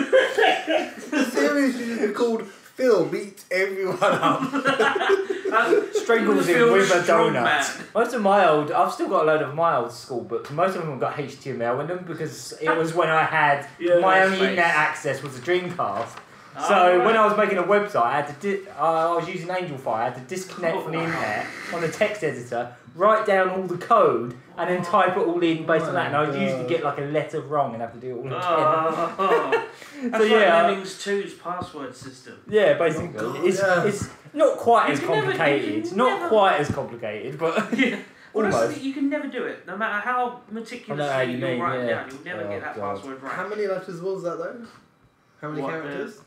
Speaker 4: The series should be called Phil Beats Everyone Up.
Speaker 2: Strangles him
Speaker 1: Phil
Speaker 2: with a
Speaker 1: Strongman.
Speaker 2: donut. Most of I've still got a load of my old school books. Most of them have got HTML in them because it was when I had my only
Speaker 1: space.
Speaker 2: internet access was a Dreamcast.
Speaker 1: Oh,
Speaker 2: So
Speaker 1: right.
Speaker 2: when I was making a website, I had to I was using Angel File. I had to disconnect from the internet on the text editor, write down all the code, and then type it all in based on that. And I would usually get like a letter wrong and have to do it all again.
Speaker 1: That's like Lemmings 2's password system.
Speaker 2: Yeah, basically, it's not quite as complicated. Not quite as complicated, but
Speaker 1: Yeah. Well, that's the
Speaker 2: almost.
Speaker 1: thing, you can never do it. No matter how meticulously
Speaker 2: how you
Speaker 1: you
Speaker 2: mean,
Speaker 1: write it
Speaker 2: yeah.
Speaker 1: down, you'll never
Speaker 2: Oh,
Speaker 1: get that
Speaker 2: God.
Speaker 1: password right.
Speaker 4: How many letters was that though? How many
Speaker 1: What,
Speaker 4: characters?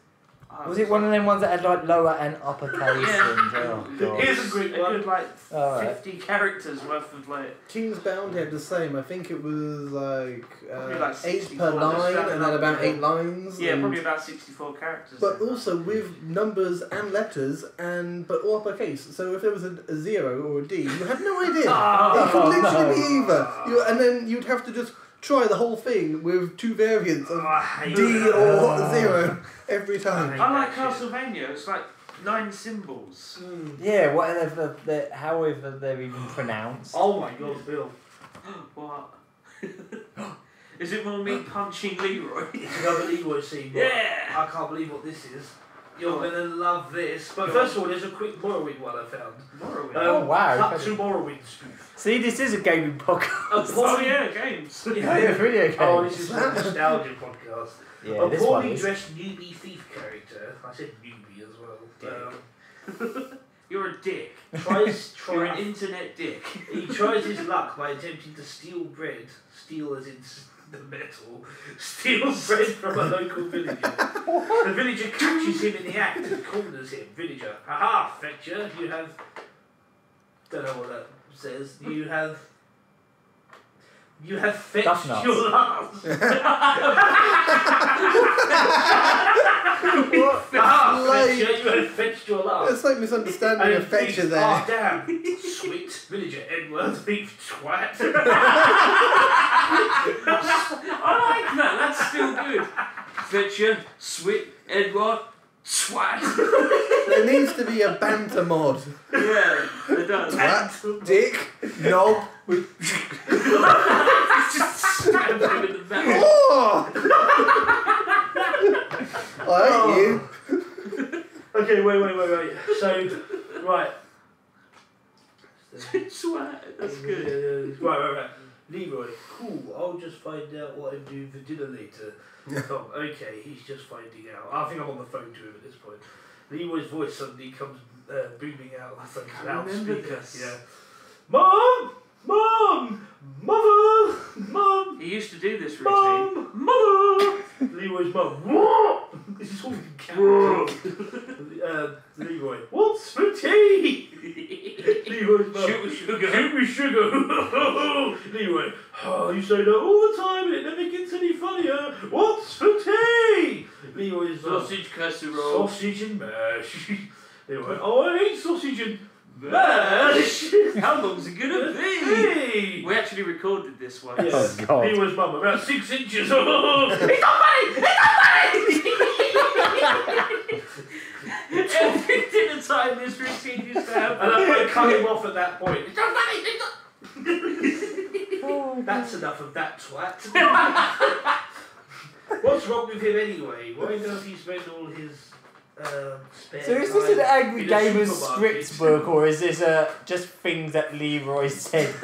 Speaker 2: Was it one of them ones that had like lower and uppercase?
Speaker 1: Yeah.
Speaker 2: And, oh god.
Speaker 3: Here's a great
Speaker 1: A
Speaker 3: one.
Speaker 1: good like
Speaker 2: Alright.
Speaker 1: 50 characters worth of like.
Speaker 4: King's Bounty had the same. I think it was like,
Speaker 1: Probably like
Speaker 4: 8
Speaker 1: 64,
Speaker 4: per line
Speaker 1: just
Speaker 4: and then
Speaker 1: rounded
Speaker 4: about
Speaker 1: up.
Speaker 4: 8 lines.
Speaker 1: Yeah,
Speaker 4: and-
Speaker 1: probably about 64 characters.
Speaker 4: But
Speaker 1: then.
Speaker 4: also with numbers and letters, but all uppercase. So if there was a 0 or a D, you had no idea. It could literally be either. And then you'd have to just try the whole thing with 2 variants of
Speaker 1: I hate
Speaker 4: D
Speaker 1: that.
Speaker 4: or 0 every time.
Speaker 1: I like Castlevania. It's like 9 symbols.
Speaker 2: Yeah, whatever, however they're even pronounced.
Speaker 3: Oh my god, Bill.
Speaker 1: What? Is it more me punching Leroy?
Speaker 3: It's another Leroy scene. but
Speaker 1: Yeah.
Speaker 3: I can't believe what this is. You're gonna love this. But first of all, there's a quick Morrowind one I found.
Speaker 1: Morrowind.
Speaker 2: Oh, wow.
Speaker 3: Cut to Morrowind spoof.
Speaker 2: See, this is a gaming podcast.
Speaker 1: Oh yeah, games.
Speaker 2: Yeah, video games.
Speaker 3: Oh, this is a nostalgia podcast.
Speaker 2: Yeah,
Speaker 3: A
Speaker 2: this one
Speaker 3: poorly
Speaker 2: is.
Speaker 3: dressed newbie thief character. I said newbie as well.
Speaker 1: You're a dick.
Speaker 3: Tries
Speaker 1: You're an internet dick.
Speaker 3: He tries his luck by attempting to steal bread. Steal as in the metal. Steal bread from a local villager. The villager catches him in the act and corners him. Villager, haha, fetcher, you have. Don't know what that says. You have fetched
Speaker 2: Duff nuts.
Speaker 3: your last. Ah,
Speaker 4: Like-
Speaker 3: fetcher, you have fetched your last.
Speaker 4: It's like misunderstanding
Speaker 3: And
Speaker 4: a fetcher
Speaker 3: thief,
Speaker 4: there.
Speaker 3: oh damn, sweet villager Edward, thief twat.
Speaker 1: I like that. That's still good. Fetcher, Swit, Edward, Swat.
Speaker 4: There needs to be a banter mod.
Speaker 1: Yeah, it does.
Speaker 4: Twat, dick, knob.
Speaker 1: Just stab him in the mouth.
Speaker 4: Oh! I hate you.
Speaker 3: Okay, wait. So, right.
Speaker 1: Swat. That's good.
Speaker 3: Right. Leroy, cool. I'll just find out what I'm doing for dinner later. Tom, okay, he's just finding out. I think I'm on the phone to him at this point. Leroy's voice suddenly comes booming out like a loudspeaker.
Speaker 1: this.
Speaker 3: Yeah. Mom! Mother! Mom!
Speaker 1: He used to do this routine.
Speaker 3: Mother! Leroy's mum. What? This is all you can. Leroy. What's for tea? Leroy's mum. Give me sugar. Leroy. Oh, you say that all the time and it never gets any funnier. What's for tea? Leroy's mum.
Speaker 1: Sausage casserole.
Speaker 3: Sausage and mash. Leroy. Oh, I hate sausage and mash.
Speaker 1: How long's it gonna be?
Speaker 3: Hey.
Speaker 1: We actually recorded this one.
Speaker 3: Yes.
Speaker 2: Oh, God.
Speaker 3: Leroy's mum, about 6 inches. It's not funny!
Speaker 1: Every dinner time this routine used to happen.
Speaker 3: And I'm going to cut him off at that point. It's not funny! That's enough of that twat. What's wrong with him anyway? Why does he spend all his spare
Speaker 2: So is this an
Speaker 3: time
Speaker 2: Angry
Speaker 3: in a
Speaker 2: Gamers
Speaker 3: supermarket.
Speaker 2: scripts book, or is this just things that Leroy said?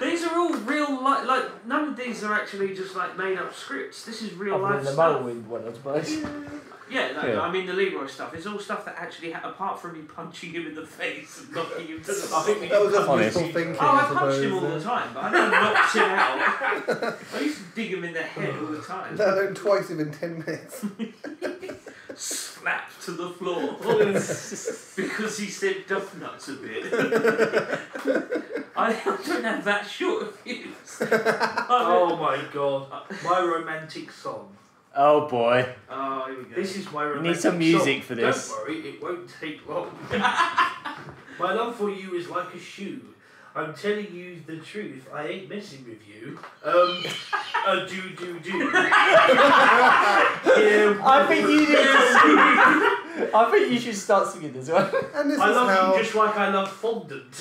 Speaker 1: These are all real like none of these are actually just like made up scripts. This is real
Speaker 2: Other
Speaker 1: life
Speaker 2: than the
Speaker 1: stuff.
Speaker 2: Mulwind one, I suppose.
Speaker 1: Yeah, no,
Speaker 2: Yeah.
Speaker 1: I mean the Leroy stuff. It's all stuff that actually, apart from me punching him in the face and knocking him to the
Speaker 3: I think we
Speaker 4: That was
Speaker 3: can
Speaker 4: just
Speaker 2: Honest.
Speaker 4: wishful thinking.
Speaker 1: Oh, I punched
Speaker 4: suppose,
Speaker 1: him all the time, but I never knocked him out. I used to dig him in the head all the time.
Speaker 4: No, twice within 10 minutes.
Speaker 1: Slap to the floor because he said duff nuts a bit. I don't have that short of fuse.
Speaker 3: Oh my god, my romantic song.
Speaker 2: Oh boy.
Speaker 1: Oh, here we go.
Speaker 3: This is my romantic
Speaker 2: need some music
Speaker 3: song.
Speaker 2: for this.
Speaker 3: Don't worry, it won't take long. My love for you is like a shoe. I'm telling you the truth. I ain't messing with you. Do. Yeah,
Speaker 2: I think you need to I think you should start singing this one.
Speaker 4: And this
Speaker 3: I
Speaker 4: is
Speaker 3: love
Speaker 4: how...
Speaker 3: you just like I love fondant.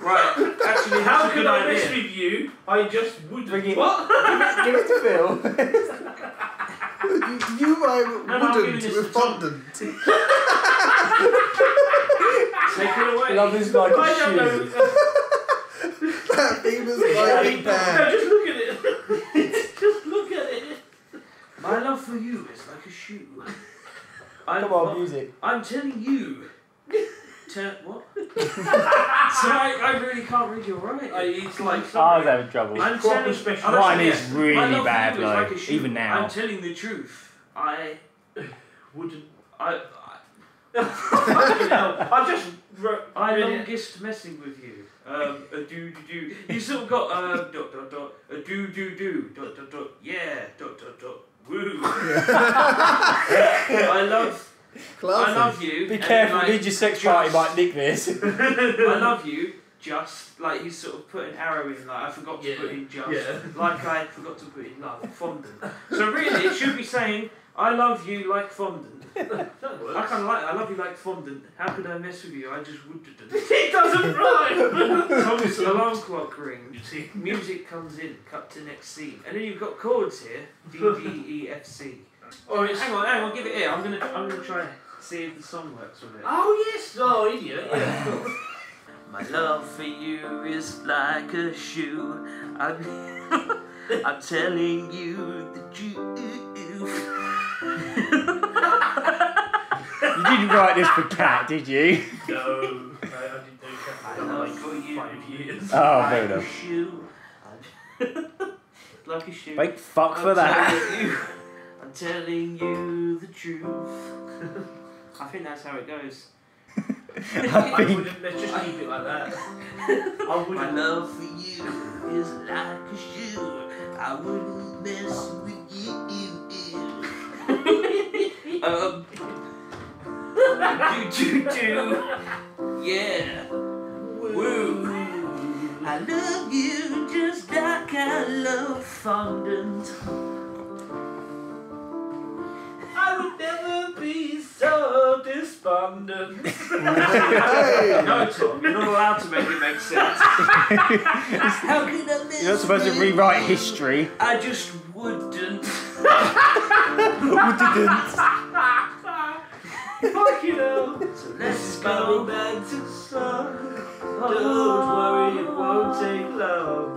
Speaker 1: Right, actually,
Speaker 3: How
Speaker 1: that's a
Speaker 3: could
Speaker 1: good
Speaker 3: I mess
Speaker 1: idea.
Speaker 3: with you? I just wouldn't.
Speaker 2: Bring it-
Speaker 3: What?
Speaker 2: Give it to Phil.
Speaker 4: You I
Speaker 1: I'm giving
Speaker 4: wouldn't
Speaker 1: this
Speaker 4: with
Speaker 1: to Tom.
Speaker 4: fondant.
Speaker 1: Take it away.
Speaker 2: Love is like
Speaker 3: I
Speaker 2: a
Speaker 3: don't know.
Speaker 2: shoe.
Speaker 4: That famous violin
Speaker 3: No,
Speaker 4: pan.
Speaker 3: just look at it. Just look at it.
Speaker 1: My love for you is like a shoe.
Speaker 2: Come on, music.
Speaker 1: I'm telling you. What? So I really can't read your writing.
Speaker 3: It's like
Speaker 2: I was having trouble.
Speaker 1: I'm
Speaker 3: proper
Speaker 1: telling
Speaker 3: special.
Speaker 2: Mine
Speaker 1: yeah.
Speaker 2: is really
Speaker 1: My love for
Speaker 2: bad,
Speaker 1: you is
Speaker 2: like,
Speaker 1: a shoe.
Speaker 2: even now.
Speaker 1: I'm telling the truth. I
Speaker 3: wouldn't.
Speaker 1: I
Speaker 3: Fucking hell. I just wrote.
Speaker 1: I
Speaker 3: read it.
Speaker 1: longest messing with you. A do. You still got a do yeah woo. I love you.
Speaker 2: Be
Speaker 1: and
Speaker 2: careful,
Speaker 1: then,
Speaker 2: Ninja Sex Party might nick this.
Speaker 1: I love you. Just like he's sort of put an arrow in, like I forgot to put in just, like I forgot to put in love, fondant. So really, it should be saying I love you like fondant. I kind of like I love you like fondant. How could I mess with you? I just wouldn't.
Speaker 3: It doesn't rhyme.
Speaker 1: Tom's alarm clock rings. Music comes in. Cut to next scene, and then you've got chords here. D D E F C.
Speaker 3: Oh, it's...
Speaker 1: Hang on, give it here. I'm gonna try and see if the song works with it.
Speaker 3: Oh yes. Oh idiot. Yeah. Of course.
Speaker 1: My love for you is like a shoe. I'm telling you the truth.
Speaker 2: You didn't write this for Cat, did you?
Speaker 3: No, I didn't do that.
Speaker 1: I
Speaker 3: for
Speaker 1: love
Speaker 3: like
Speaker 1: for you.
Speaker 3: 5 years.
Speaker 2: Oh,
Speaker 1: Like
Speaker 2: fair
Speaker 1: a
Speaker 2: enough.
Speaker 1: shoe. Like a shoe.
Speaker 2: Thank fuck for that.
Speaker 1: I'm telling you the truth. I think that's how it goes.
Speaker 3: I wouldn't. Let's just keep it like that. I
Speaker 1: My
Speaker 3: wouldn't.
Speaker 1: love for you is like a shoe. I wouldn't mess with you. Do. Yeah. Woo. I love you just like I love fondant.
Speaker 3: I would never be so despondent.
Speaker 4: Hey.
Speaker 1: No, Tom, you're not allowed to make it make sense. How can I miss
Speaker 2: You're not supposed to
Speaker 1: you?
Speaker 2: rewrite history.
Speaker 1: I just wouldn't.
Speaker 3: Fucking hell.
Speaker 1: So let's
Speaker 3: Go
Speaker 1: go.
Speaker 3: back to sun. Don't worry, it won't take long.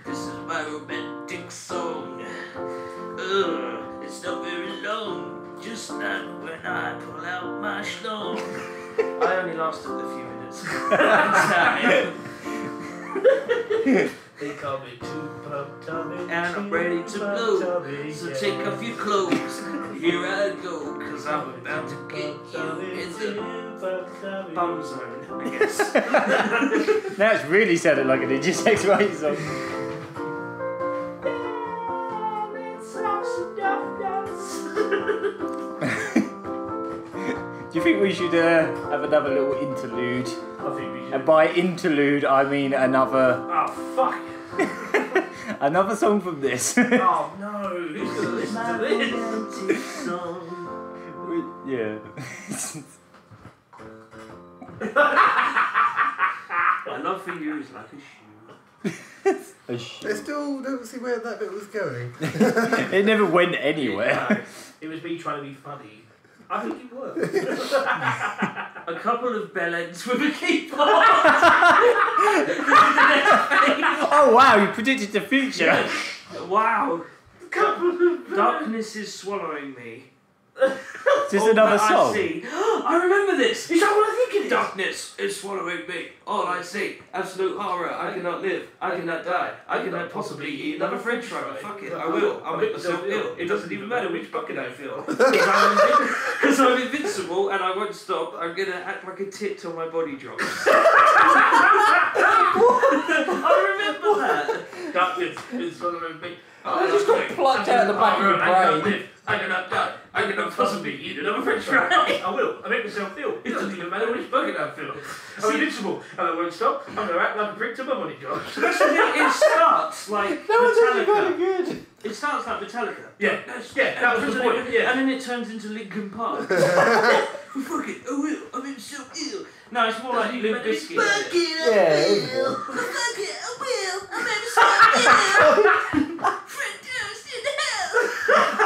Speaker 1: This is my romantic song. It's not very long, just like when I pull out my schlong. I only lasted a few minutes.
Speaker 3: They call me two-pump tummy.
Speaker 1: And I'm ready to blow. So take off your clothes. Here I go, cause I'm about to get you in the bum zone, I guess.
Speaker 2: Now it's really sounded like a Ninja Sex Party song. Do you think we should have another little interlude?
Speaker 3: I think we should.
Speaker 2: And by interlude, I mean another
Speaker 3: Oh, fuck.
Speaker 2: another song from this.
Speaker 3: Oh, no. Who's going to listen to this?
Speaker 2: Yeah.
Speaker 1: My love for you is like a shoe.
Speaker 4: I still don't see where that bit was going.
Speaker 2: It never went anywhere.
Speaker 3: It was me trying to be funny. I think it worked.
Speaker 1: A couple of bellends with a keyboard.
Speaker 2: Oh wow, you predicted the future.
Speaker 1: Wow. Darkness is swallowing me.
Speaker 2: Is this another song?
Speaker 1: I see. I remember this. Is that what I think it is? Darkness is swallowing me. All I see. Absolute horror. I cannot live. I cannot die. I cannot possibly eat another French fry. Fuck it. I will. I'll make myself ill. It doesn't even matter which bucket I fill. Because I'm invincible and I won't stop. I'm going to act like a tit till my body drops. I remember that.
Speaker 3: Darkness is swallowing me.
Speaker 6: I just got plucked out of the back of your brain.
Speaker 3: I cannot die. I cannot possibly eat another French fry. I will. I make myself ill. It doesn't even matter which bucket I fill. I'm invincible and I won't stop. I'm going to act like a prick to my body drops.
Speaker 1: It starts like
Speaker 6: That was actually
Speaker 1: Metallica.
Speaker 6: very good.
Speaker 1: It starts like Metallica.
Speaker 3: Yeah, that was the point. Yeah.
Speaker 1: And then it turns into Linkin Park. Fuck it, I will. I make myself ill. No, it's more like Limp Bizkit.
Speaker 6: Yeah.
Speaker 5: Fuck it, I will. I make myself ill. Fred Durst in hell.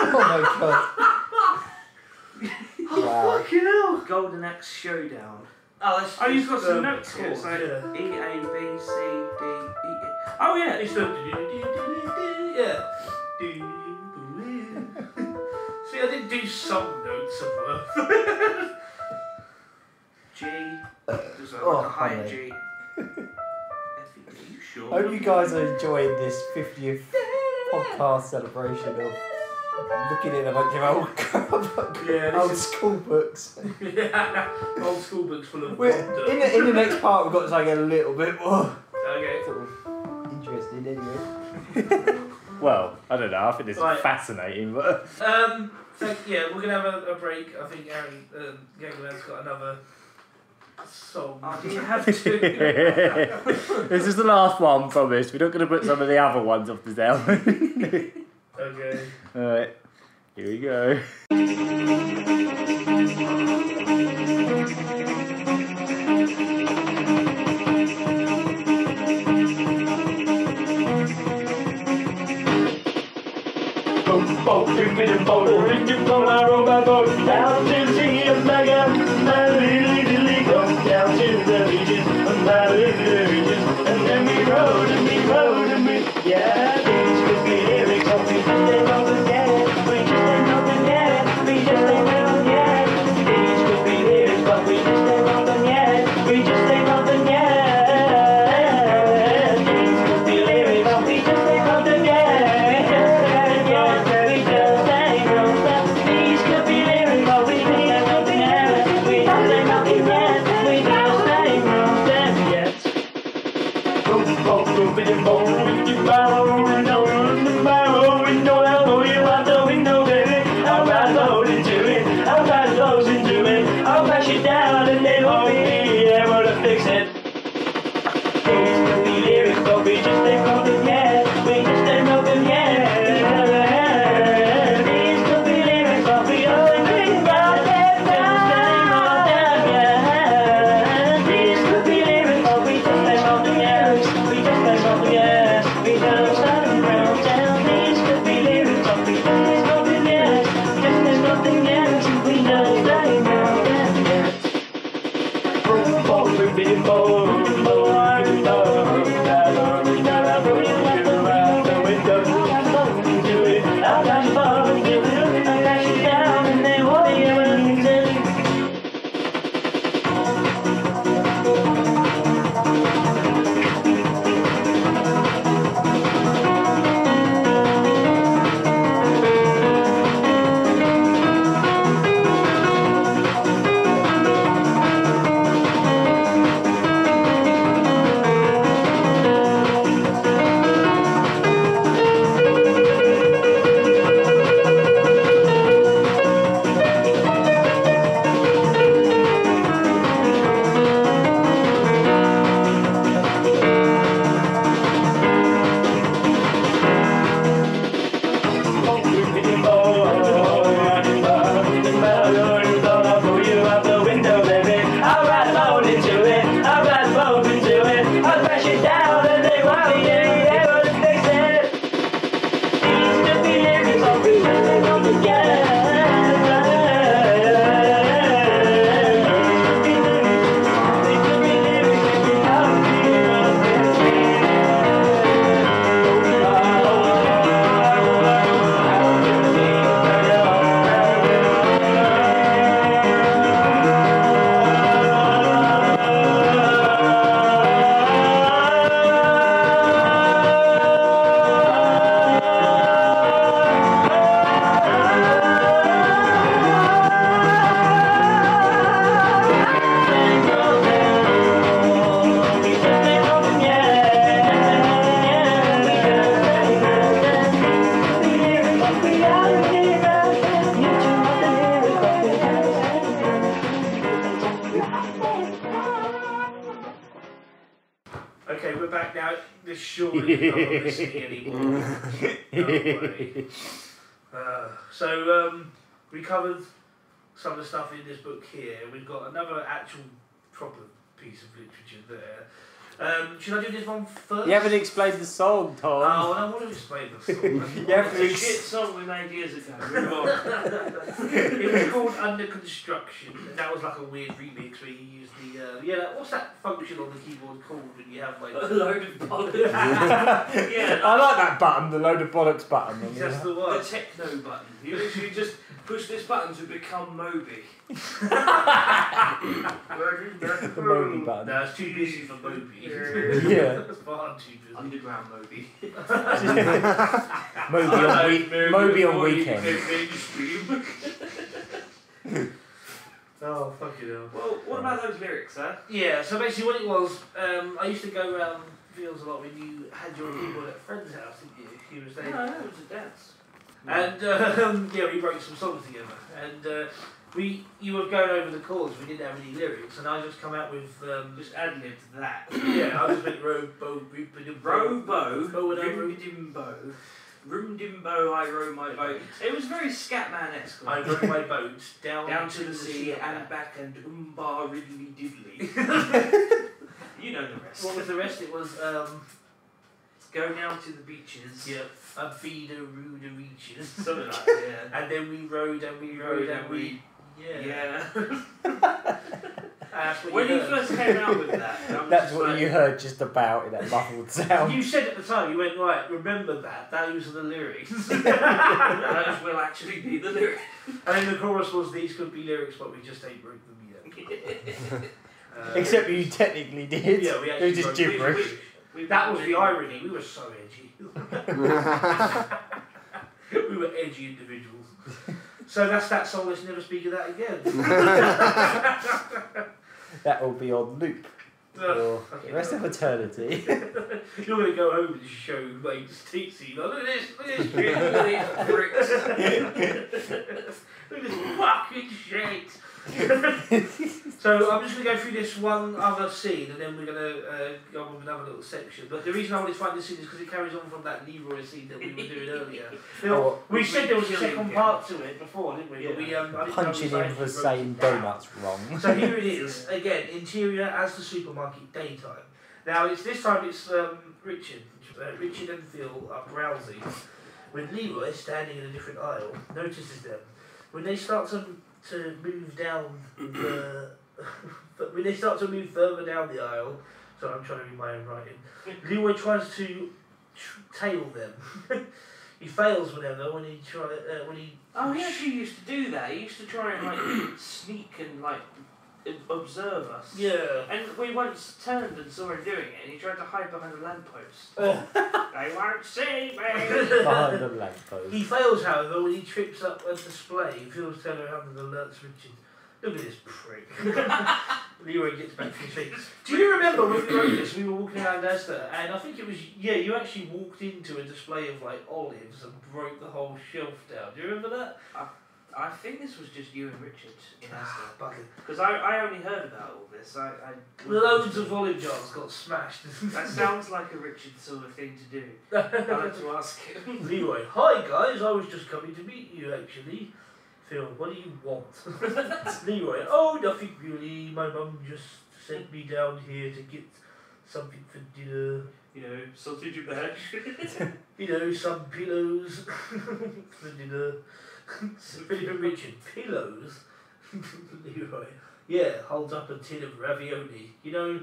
Speaker 6: Oh my god. Wow.
Speaker 3: Fucking hell.
Speaker 1: Golden Axe Showdown.
Speaker 3: Oh, that's
Speaker 1: Oh, you've got some
Speaker 3: the
Speaker 1: notes here. It's like
Speaker 3: chords,
Speaker 1: E, A, B, C, D, E. Oh, yeah.
Speaker 3: It's the yeah. See, I didn't do some notes of work.
Speaker 1: G. There's a
Speaker 6: Oh,
Speaker 1: higher
Speaker 6: funny.
Speaker 1: G. F, E, are you sure?
Speaker 6: I hope you guys are enjoying this 50th podcast celebration of looking in a bunch of old school books.
Speaker 3: Yeah, old school books full of
Speaker 6: We're,
Speaker 3: wonder.
Speaker 6: in the next part, we've got something a little bit more
Speaker 3: Okay.
Speaker 6: sort of interesting anyway.
Speaker 2: Well, I don't know. I think this
Speaker 3: Right.
Speaker 2: is fascinating, but
Speaker 3: So yeah, we're gonna have a break. I think Aaron Gagaman's got another song.
Speaker 1: Oh, do you have to?
Speaker 2: this is the last one. Promise. We're not going to put some of the other ones off the down.
Speaker 3: Okay.
Speaker 2: All right, here we go.
Speaker 7: Down to see a mega, go down to the beaches, and then we rode and we rode and we, yeah, these could be lyrics, but we just ain't nothing yet, we just ain't nothing yet, we just ain't nothing yet. These could be lyrics, but we just ain't nothing yet, we just ain't nothing yet. These could be lyrics, but we just ain't nothing yet. I'll bash it down and they won't be able to fix it. These could be lyrics, but we just ain't nothing yet. We just ain't nothing yet. These could be lyrics, but we don't think about it. Just ain't nothing yet. These could be lyrics, but we just ain't nothing yet. We just ain't nothing yet. We just ain't nothing yet.
Speaker 3: Right, this surely is not listening anymore. No way. So we covered some of the stuff in this book here. We've got another actual proper piece of literature there. Should I do this one first?
Speaker 2: You haven't explained the song, Tom.
Speaker 3: Oh, I want to explain the song.
Speaker 1: It's a shit song we made years ago.
Speaker 3: It was called Under Construction, and that was like a weird remix where you used the what's that function on the keyboard called when you have like
Speaker 1: A load of bollocks.
Speaker 6: Yeah, I like that button, the load of bollocks button.
Speaker 3: that's the
Speaker 1: The
Speaker 3: one.
Speaker 1: techno button. You literally just push this button to become Moby.
Speaker 6: The Moby button.
Speaker 3: No, it's too busy for Moby.
Speaker 6: Yeah.
Speaker 3: It's far too busy.
Speaker 1: Underground Moby.
Speaker 6: Moby on weekend.
Speaker 3: Oh, fucking hell.
Speaker 1: Well, what about those lyrics, huh?
Speaker 3: Yeah, so basically what it was, I used to go around fields a lot when you had your keyboard at a friend's house, didn't you? You were staying.
Speaker 1: No, it was a dance.
Speaker 3: And we wrote some songs together. And you were going over the chords, we didn't have any lyrics, and I just come out with
Speaker 1: Just ad-libbed that.
Speaker 3: yeah, I just went robo,
Speaker 1: Dimbo. Room dimbo, I row my boat. It was very Scatman-esque.
Speaker 3: I rowed my boat down
Speaker 1: to the sea and back and umbar riddly diddly. You know the rest.
Speaker 3: What was the rest? It was
Speaker 1: Go down to the beaches.
Speaker 3: yeah, a feeder ruder reaches.
Speaker 1: Something like that, yeah.
Speaker 3: And then we rowed and we rowed and we
Speaker 1: Yeah.
Speaker 3: That's what
Speaker 1: When you
Speaker 3: heard.
Speaker 1: first came out with that, I was
Speaker 6: That's
Speaker 1: just
Speaker 6: what
Speaker 1: like,
Speaker 6: you heard just about in that muffled sound.
Speaker 3: You said at the time, you went, right, remember that, those are the lyrics.
Speaker 1: Those will actually be the lyrics.
Speaker 3: And then the chorus was, these could be lyrics, but we just ain't wrote them yet.
Speaker 6: Except you technically did.
Speaker 3: Yeah, we
Speaker 6: It
Speaker 3: actually
Speaker 6: was just
Speaker 3: wrote-
Speaker 6: gibberish.
Speaker 3: That was the irony, we were so edgy. We were edgy individuals. So that's that song, let's never speak of that again.
Speaker 6: That will be on loop for
Speaker 3: Fucking
Speaker 6: the rest of
Speaker 3: hell.
Speaker 6: eternity.
Speaker 3: You're going to go home and show mates Titsy, like, look at this shit, look at these bricks. Look at this fucking shit. So I'm just going to go through this one other scene and then we're going to go on with another little section. But the reason I wanted to find this scene is because it carries on from that Leroy scene that we were doing earlier. Now, we said there was a second part to it before, didn't we? But we I didn't know
Speaker 6: Punching
Speaker 3: we
Speaker 6: in for
Speaker 3: wrote
Speaker 6: saying
Speaker 3: it down.
Speaker 6: donuts wrong.
Speaker 3: So here it is, again, interior as the supermarket daytime. Now, this time it's Richard. Richard and Phil are browsing when Leroy, standing in a different aisle, notices them. When they start to move down the... when they start to move further down the aisle, so I'm trying to read my own writing, Leroy tries to tail them. He fails whenever when he
Speaker 1: Oh, he actually used to do that. He used to try and like sneak and like observe us.
Speaker 3: yeah.
Speaker 1: And we once turned and saw him doing it, and he tried to hide behind a lamppost.
Speaker 3: Oh.
Speaker 1: They won't see me.
Speaker 6: Behind the lamppost.
Speaker 3: He fails, however, when he trips up a display. Phil's turn around and alerts Richard. Look at this prick. Leroy gets back to his feet. Do you remember when we wrote this, we were walking around Asda, and I think it was, you actually walked into a display of like olives and broke the whole shelf down. Do you remember that?
Speaker 1: I think this was just you and Richard in Asda.
Speaker 3: Bucket.
Speaker 1: Because I only heard about all this.
Speaker 3: Loads of olive jars got smashed.
Speaker 1: That sounds like a Richard sort of thing to do. I'd like to ask him.
Speaker 3: Leroy, hi guys, I was just coming to meet you actually. Phil, what do you want? Leroy, oh nothing really, my mum just sent me down here to get something for dinner.
Speaker 1: You know, sausage and mash.
Speaker 3: You know, some pillows for dinner. Philip and Richard, pillows? Leroy, yeah, holds up a tin of ravioli. You know,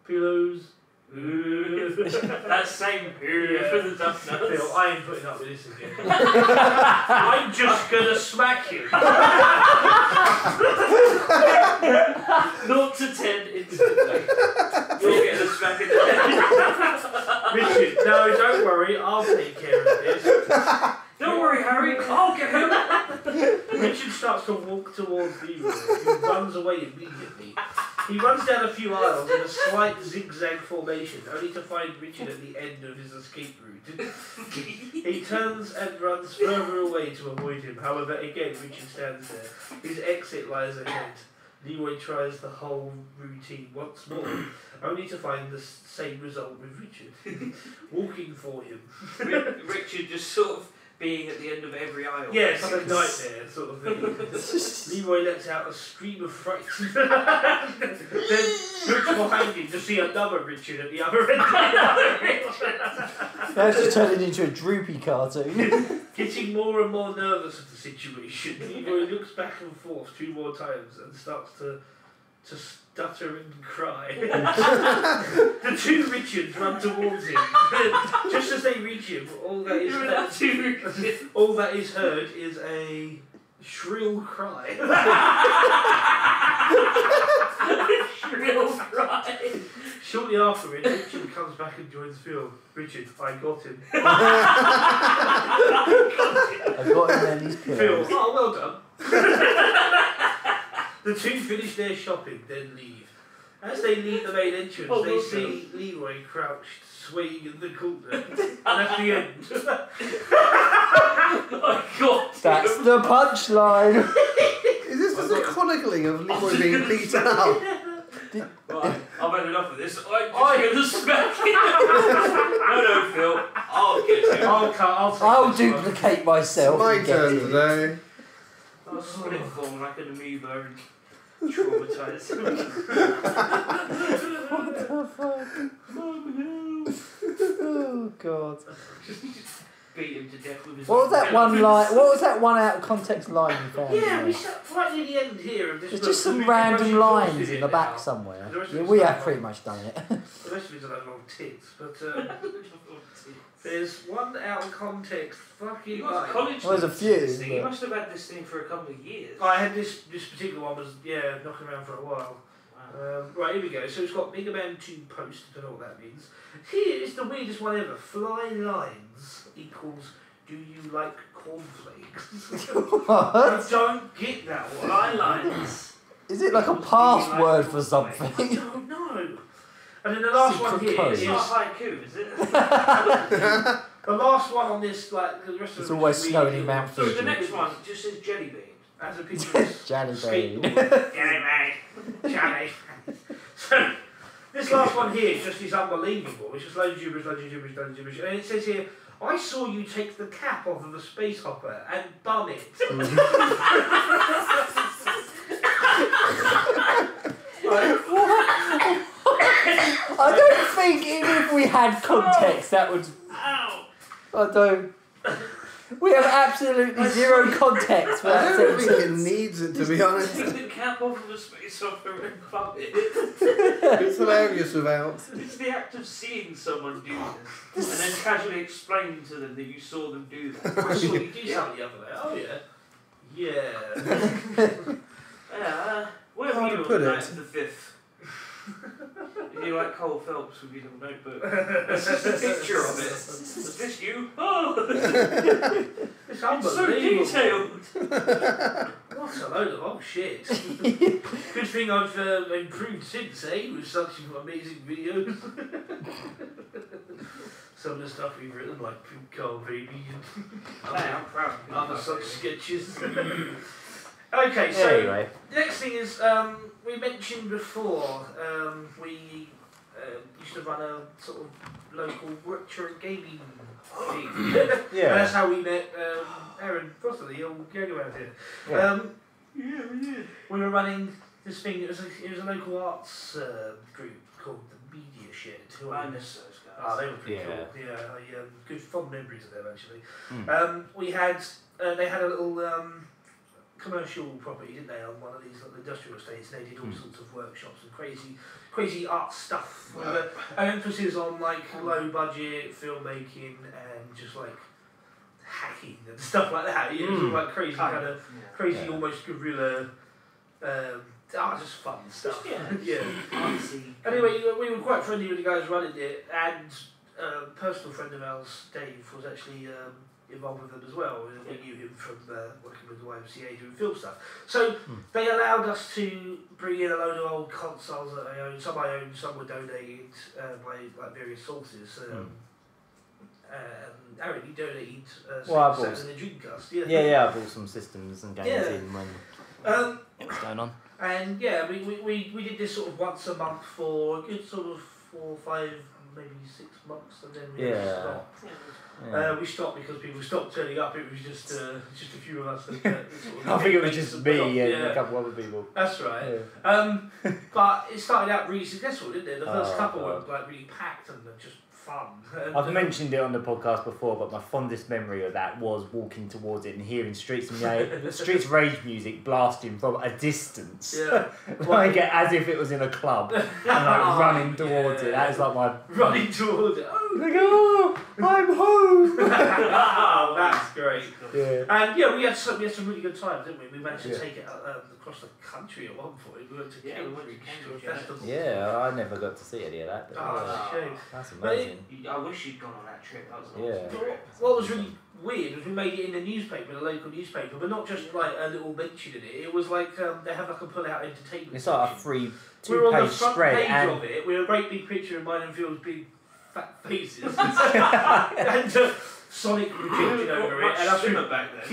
Speaker 3: pillows?
Speaker 1: That same period for the tough nuts.
Speaker 3: Phil, I ain't putting up with this again. I'm just gonna smack you.
Speaker 1: 0 to 10 instantly. You're getting a smack in the head.
Speaker 3: Richard, no, don't worry, I'll take care of this.
Speaker 1: Don't worry, Harry, I'll get him.
Speaker 3: Richard starts to walk towards Leroy, who runs away immediately. He runs down a few aisles in a slight zigzag formation, only to find Richard at the end of his escape route. He turns and runs further away to avoid him. However, again, Richard stands there. His exit lies ahead. Leroy tries the whole routine once more, only to find the same result with Richard. Walking for him.
Speaker 1: Richard just sort of being at the end of every aisle.
Speaker 3: Yes, a nightmare sort of thing. Leroy lets out a scream of fright. Then looks behind him to see another Richard at the other end of the
Speaker 6: That's just turning into a droopy cartoon.
Speaker 3: Getting more and more nervous of the situation, Leroy looks back and forth 2 more times and starts to stutter and cry. The 2 Richards run towards him. Just as they reach him, all that is heard is a shrill cry.
Speaker 1: Shrill cry.
Speaker 3: Shortly afterwards, Richard comes back and joins Phil. Richard, I got him.
Speaker 6: I got him and his
Speaker 3: Phil,
Speaker 6: pillows.
Speaker 3: oh, well done. The 2 finish their shopping, then leave. As they leave the main entrance, they see Leroy crouched, swaying in the corner. And at the end...
Speaker 1: Oh God!
Speaker 6: That's the punchline.
Speaker 4: Is this just a chronicling of Leroy being beat up?
Speaker 1: Right, I've had enough of this. I'm going to smack him. No, Phil. I'll get him.
Speaker 6: I'll duplicate myself.
Speaker 4: My
Speaker 6: and get
Speaker 4: turn
Speaker 6: it.
Speaker 4: today.
Speaker 1: I'll split form like an amoeba and traumatise him.
Speaker 6: What the fuck? Oh god.
Speaker 1: Beat him to death with his
Speaker 6: What was that one line? What was that one out of context line you found?
Speaker 3: Yeah, we sat right near the end here of this
Speaker 6: There's
Speaker 3: book.
Speaker 6: just some
Speaker 3: We've
Speaker 6: random
Speaker 3: actually
Speaker 6: lines
Speaker 3: exhausted
Speaker 6: in
Speaker 3: it
Speaker 6: the back
Speaker 3: now.
Speaker 6: somewhere.
Speaker 3: The rest of
Speaker 6: Yeah,
Speaker 3: it's
Speaker 6: we
Speaker 3: not
Speaker 6: have
Speaker 3: long.
Speaker 6: pretty much done it.
Speaker 3: The rest of it's like long tits, but there's one out of context fucking
Speaker 1: You got
Speaker 3: line.
Speaker 1: college.
Speaker 6: Well, there's a few,
Speaker 1: This thing. You
Speaker 6: but-
Speaker 1: must have had this thing for a couple of years.
Speaker 3: I had this particular one was knocking around for a while.
Speaker 1: Wow.
Speaker 3: Right, here we go. So it's got Gagaman 2 post. I don't know what that means. Here is the weirdest one ever. Fly lines equals do you like cornflakes? I
Speaker 6: What?
Speaker 3: don't get that one.
Speaker 1: Fly lines.
Speaker 6: Is it like a
Speaker 1: Do you
Speaker 6: password
Speaker 1: like
Speaker 6: for
Speaker 3: I
Speaker 6: something?
Speaker 3: don't know. And then the last one
Speaker 6: Secret
Speaker 3: here
Speaker 6: code.
Speaker 1: It's
Speaker 3: is
Speaker 1: not haiku, is it?
Speaker 3: the last one on this. Like the rest of
Speaker 6: It's
Speaker 3: them
Speaker 6: always
Speaker 3: is
Speaker 6: snowing
Speaker 3: really
Speaker 6: in Mount
Speaker 1: So the
Speaker 6: Fuji.
Speaker 1: next one just says jelly bean.
Speaker 3: as a picture of
Speaker 6: Jelly
Speaker 3: skateboard.
Speaker 6: bean.
Speaker 3: Jelly bean. Jelly. So this last one here just is unbelievable. It's just loads of gibberish, loads of gibberish, loads of gibberish. And it says here, I saw you take the cap off of a space hopper and bum it.
Speaker 6: I don't think even if we had context that would...
Speaker 1: Ow!
Speaker 6: I don't... We have absolutely zero context for
Speaker 4: I
Speaker 6: that
Speaker 4: don't think it
Speaker 6: sentence.
Speaker 4: needs it, to be honest.
Speaker 1: Take the cap off of a space opera and bump it.
Speaker 4: It's hilarious without.
Speaker 1: It's the act of seeing someone do this and then casually explaining to them that you saw them do that.
Speaker 3: I saw you do something the other day. Oh yeah. Yeah.
Speaker 1: Yeah, where
Speaker 4: How
Speaker 1: were
Speaker 4: to
Speaker 1: you on
Speaker 4: put
Speaker 1: the
Speaker 4: it?
Speaker 1: night of the 5th? You like Cole Phelps with your little notebook. There's just a picture of it. Is this you? Oh!
Speaker 3: It's
Speaker 1: It's so
Speaker 3: unbelievable.
Speaker 1: detailed!
Speaker 3: What a load of oh shit. Good thing I've improved since, eh? With such amazing videos. Some of the stuff we've written, like Pink Car Baby and
Speaker 1: I'm proud of you.
Speaker 3: other such sketches. Okay, so
Speaker 6: Anyway.
Speaker 3: the next thing is we mentioned before we used to run a sort of local retro gaming thing. And that's how we met Aaron Foster, the old Gagaman here.
Speaker 6: Yeah.
Speaker 3: We were running this thing. It was a local arts group called the Media Shed. Who
Speaker 1: I
Speaker 3: I
Speaker 1: miss those guys.
Speaker 3: Oh, they were pretty
Speaker 2: Yeah.
Speaker 3: cool. Yeah, good fond memories of them actually.
Speaker 2: Mm.
Speaker 3: We had they had a little commercial property, didn't they, on one of these little industrial estates. And they did all sorts of workshops and crazy art stuff. With an emphasis on like low budget filmmaking and just like hacking and stuff like that. You know, sort of like crazy kind of crazy, almost guerrilla. Just fun stuff. Yeah. Anyway, we were quite friendly with the guys running it, and a personal friend of ours, Dave, was actually involved with them as well. We knew him from working with the YMCA doing film stuff. So they allowed us to bring in a load of old consoles that I owned. Some I owned, some were donated by like various sources. Aaron, you donated
Speaker 6: Well, I bought
Speaker 3: Saturn and Dreamcast.
Speaker 2: Yeah, I bought some systems and games
Speaker 3: Yeah.
Speaker 2: in when
Speaker 3: Um,
Speaker 2: it was going on.
Speaker 3: And yeah, we did this sort of once a month for a good sort of 4 or 5, maybe 6 months, and then we had to stop.
Speaker 6: Yeah.
Speaker 3: We stopped because people stopped turning up. It was just a few of us. That, sort of
Speaker 6: I think it was just me and
Speaker 3: yeah.
Speaker 6: a couple other people.
Speaker 3: That's right.
Speaker 6: Yeah.
Speaker 3: But it started out really successful, didn't it? The first couple
Speaker 6: wow.
Speaker 3: were like really packed and just fun. And,
Speaker 6: I've mentioned it on the podcast before, but my fondest memory of that was walking towards it and hearing Streets of Rage music blasting from a distance.
Speaker 3: Yeah.
Speaker 6: Like as if it was in a club and like running towards it. That was like my
Speaker 3: running towards it.
Speaker 6: like, oh, I'm home.
Speaker 3: Oh, that's great.
Speaker 6: Yeah.
Speaker 3: And yeah, we had some really good times, didn't we? We managed to take it across the country at one point. We went to Cambridge to a festival.
Speaker 6: Yeah, I never got to see any of that. But
Speaker 3: shame.
Speaker 6: that's amazing.
Speaker 1: I wish you'd gone on that trip. That was an
Speaker 6: Yeah.
Speaker 1: awesome trip.
Speaker 3: What was really weird was we made it in the newspaper, the local newspaper, but not just like a little mention in it. It was like they have like a pull-out entertainment.
Speaker 6: It's like a
Speaker 3: section.
Speaker 6: free
Speaker 3: We were on the
Speaker 6: two-page
Speaker 3: front
Speaker 6: spread
Speaker 3: page
Speaker 6: and
Speaker 3: of it. We had a great big picture of mine and Phil's big fat faces and Sonic projected over it, and us with
Speaker 1: back then.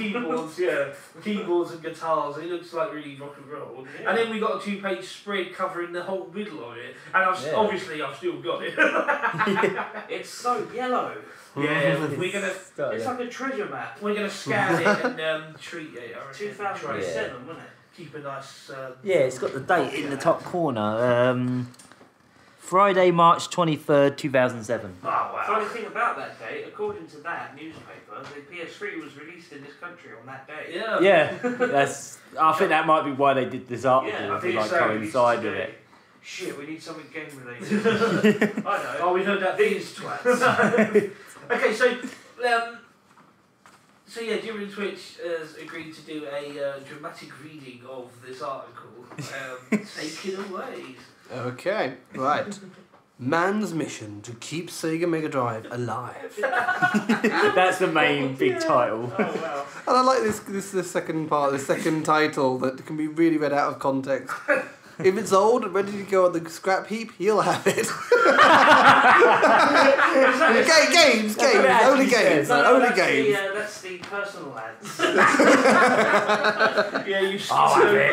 Speaker 3: keyboards and guitars. And it looks like really rock and roll.
Speaker 1: Yeah.
Speaker 3: And then we got a 2-page spread covering the whole middle of it, and obviously I've still got it.
Speaker 1: It's so yellow.
Speaker 3: Yeah, we're gonna.
Speaker 1: It's like a treasure map.
Speaker 3: We're gonna scan it and treat it. I reckon.
Speaker 1: 2007, wasn't it?
Speaker 3: Keep a nice.
Speaker 6: yeah, it's got the date in the top corner. Friday, March 23rd, 2007.
Speaker 3: Oh wow.
Speaker 1: Funny thing about that date, according to that newspaper, the PS3 was released in this country on that day.
Speaker 3: Yeah.
Speaker 6: Yeah, that's. I think that might be why they did this article
Speaker 1: Yeah, I
Speaker 6: to
Speaker 1: think
Speaker 6: like
Speaker 1: so.
Speaker 6: coincide with it.
Speaker 1: Shit, we need something game related. I know.
Speaker 3: Oh, we heard that.
Speaker 1: These twats.
Speaker 3: Okay, so yeah, JibberandTwitch has agreed to do a dramatic reading of this article. Take it away.
Speaker 4: Okay, right. Man's mission to keep Sega Mega Drive alive.
Speaker 6: That's the main big title.
Speaker 1: Oh wow.
Speaker 4: And I like this second part, the second title that can be really read out of context. If it's old and ready to go on the scrap heap, he'll have it. Games, only games, only games.
Speaker 1: That's the personal ads.
Speaker 3: Yeah, you
Speaker 6: I'll have it.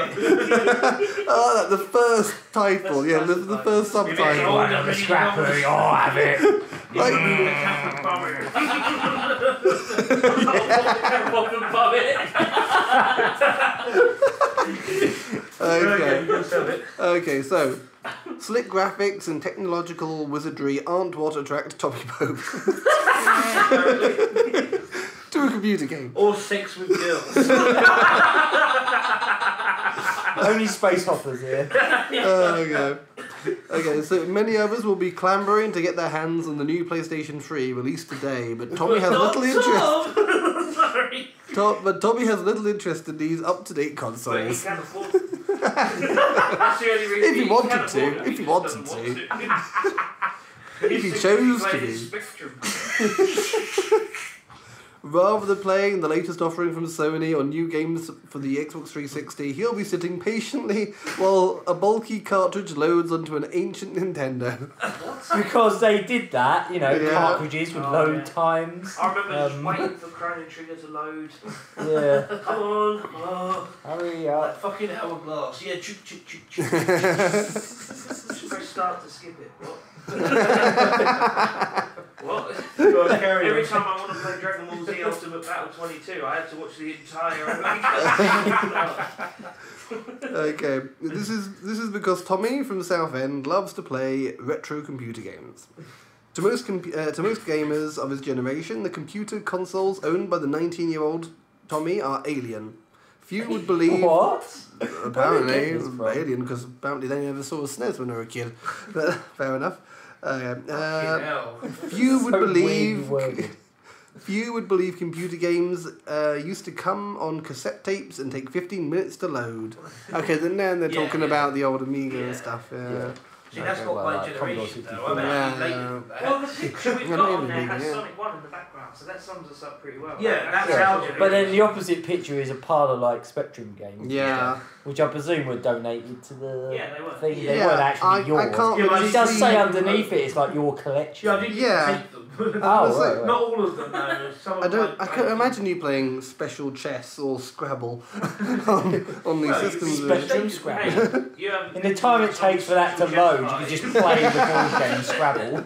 Speaker 4: Oh, that, the first title, the first subtitle.
Speaker 3: old and ready to go on the
Speaker 6: I'll have it.
Speaker 4: Okay, so slick graphics and technological wizardry aren't what attract Tommy Pope to a computer game.
Speaker 3: Or sex with girls.
Speaker 6: Only space hoppers here.
Speaker 4: Okay, so many others will be clambering to get their hands on the new PlayStation 3 released today, but Tommy has little interest.
Speaker 3: Sorry.
Speaker 4: But Tommy has little interest in these up-to-date
Speaker 1: But he
Speaker 4: consoles.
Speaker 1: can't afford it. That's the only reason
Speaker 4: If he
Speaker 1: he
Speaker 4: wanted
Speaker 1: can't
Speaker 4: to,
Speaker 1: afford it.
Speaker 4: if he
Speaker 1: just
Speaker 4: wanted
Speaker 1: doesn't
Speaker 4: to.
Speaker 1: want
Speaker 4: If he
Speaker 1: He's
Speaker 4: chose to
Speaker 1: playing
Speaker 4: be.
Speaker 1: Spectrum.
Speaker 4: Rather than playing the latest offering from Sony or new games for the Xbox 360, he'll be sitting patiently while a bulky cartridge loads onto an ancient Nintendo.
Speaker 6: Because they did that,
Speaker 4: Yeah.
Speaker 6: cartridges would load times.
Speaker 1: I remember just waiting for Chrono Trigger to load.
Speaker 6: Yeah.
Speaker 1: Come on. Oh.
Speaker 6: Hurry
Speaker 3: That
Speaker 6: up.
Speaker 3: fucking hourglass. Yeah, choo.
Speaker 1: Just press start to skip it. What? What?
Speaker 3: Go on, carry
Speaker 1: Every
Speaker 3: on.
Speaker 1: time I want to play Dragon Ball Z Ultimate Battle 22, I had to watch the entire.
Speaker 4: Okay, this is because Tommy from Southend loves to play retro computer games. To most gamers of his generation, the computer consoles owned by the 19-year-old Tommy are alien. Few would believe.
Speaker 6: What?
Speaker 4: Apparently,
Speaker 6: Where did you get this from?
Speaker 4: alien, because apparently they never saw a SNES when they were a kid. But fair enough. Few would believe. Few would believe computer games used to come on cassette tapes and take 15 minutes to load. Okay, then they're talking about the old Amiga and stuff.
Speaker 3: See, that's not my generation, though. I'm actually later than that.
Speaker 1: Well, the picture we've
Speaker 4: Yeah,
Speaker 1: got on
Speaker 4: maybe,
Speaker 1: there has
Speaker 4: yeah.
Speaker 1: Sonic 1 in the background, so that sums us up pretty well.
Speaker 3: Yeah, that's
Speaker 6: Yeah.
Speaker 3: our generation.
Speaker 6: But then the opposite picture is a pile of Spectrum games.
Speaker 4: Yeah.
Speaker 6: Which I presume were donated to the
Speaker 1: Yeah, they were.
Speaker 6: thing. They
Speaker 4: Yeah,
Speaker 6: weren't actually
Speaker 4: I
Speaker 6: yours.
Speaker 4: can't
Speaker 3: Yeah, but
Speaker 6: It does
Speaker 4: really
Speaker 6: say
Speaker 4: see-
Speaker 6: underneath it, it's like your collection.
Speaker 3: Yeah, I didn't
Speaker 4: Yeah.
Speaker 3: take them.
Speaker 6: right.
Speaker 3: Not all of them, though. Some of them
Speaker 4: I can't imagine you playing special chess or Scrabble on these systems.
Speaker 6: Spectrum Scrabble.
Speaker 1: In
Speaker 6: In the time it takes for that to load, you can just play the board game Scrabble.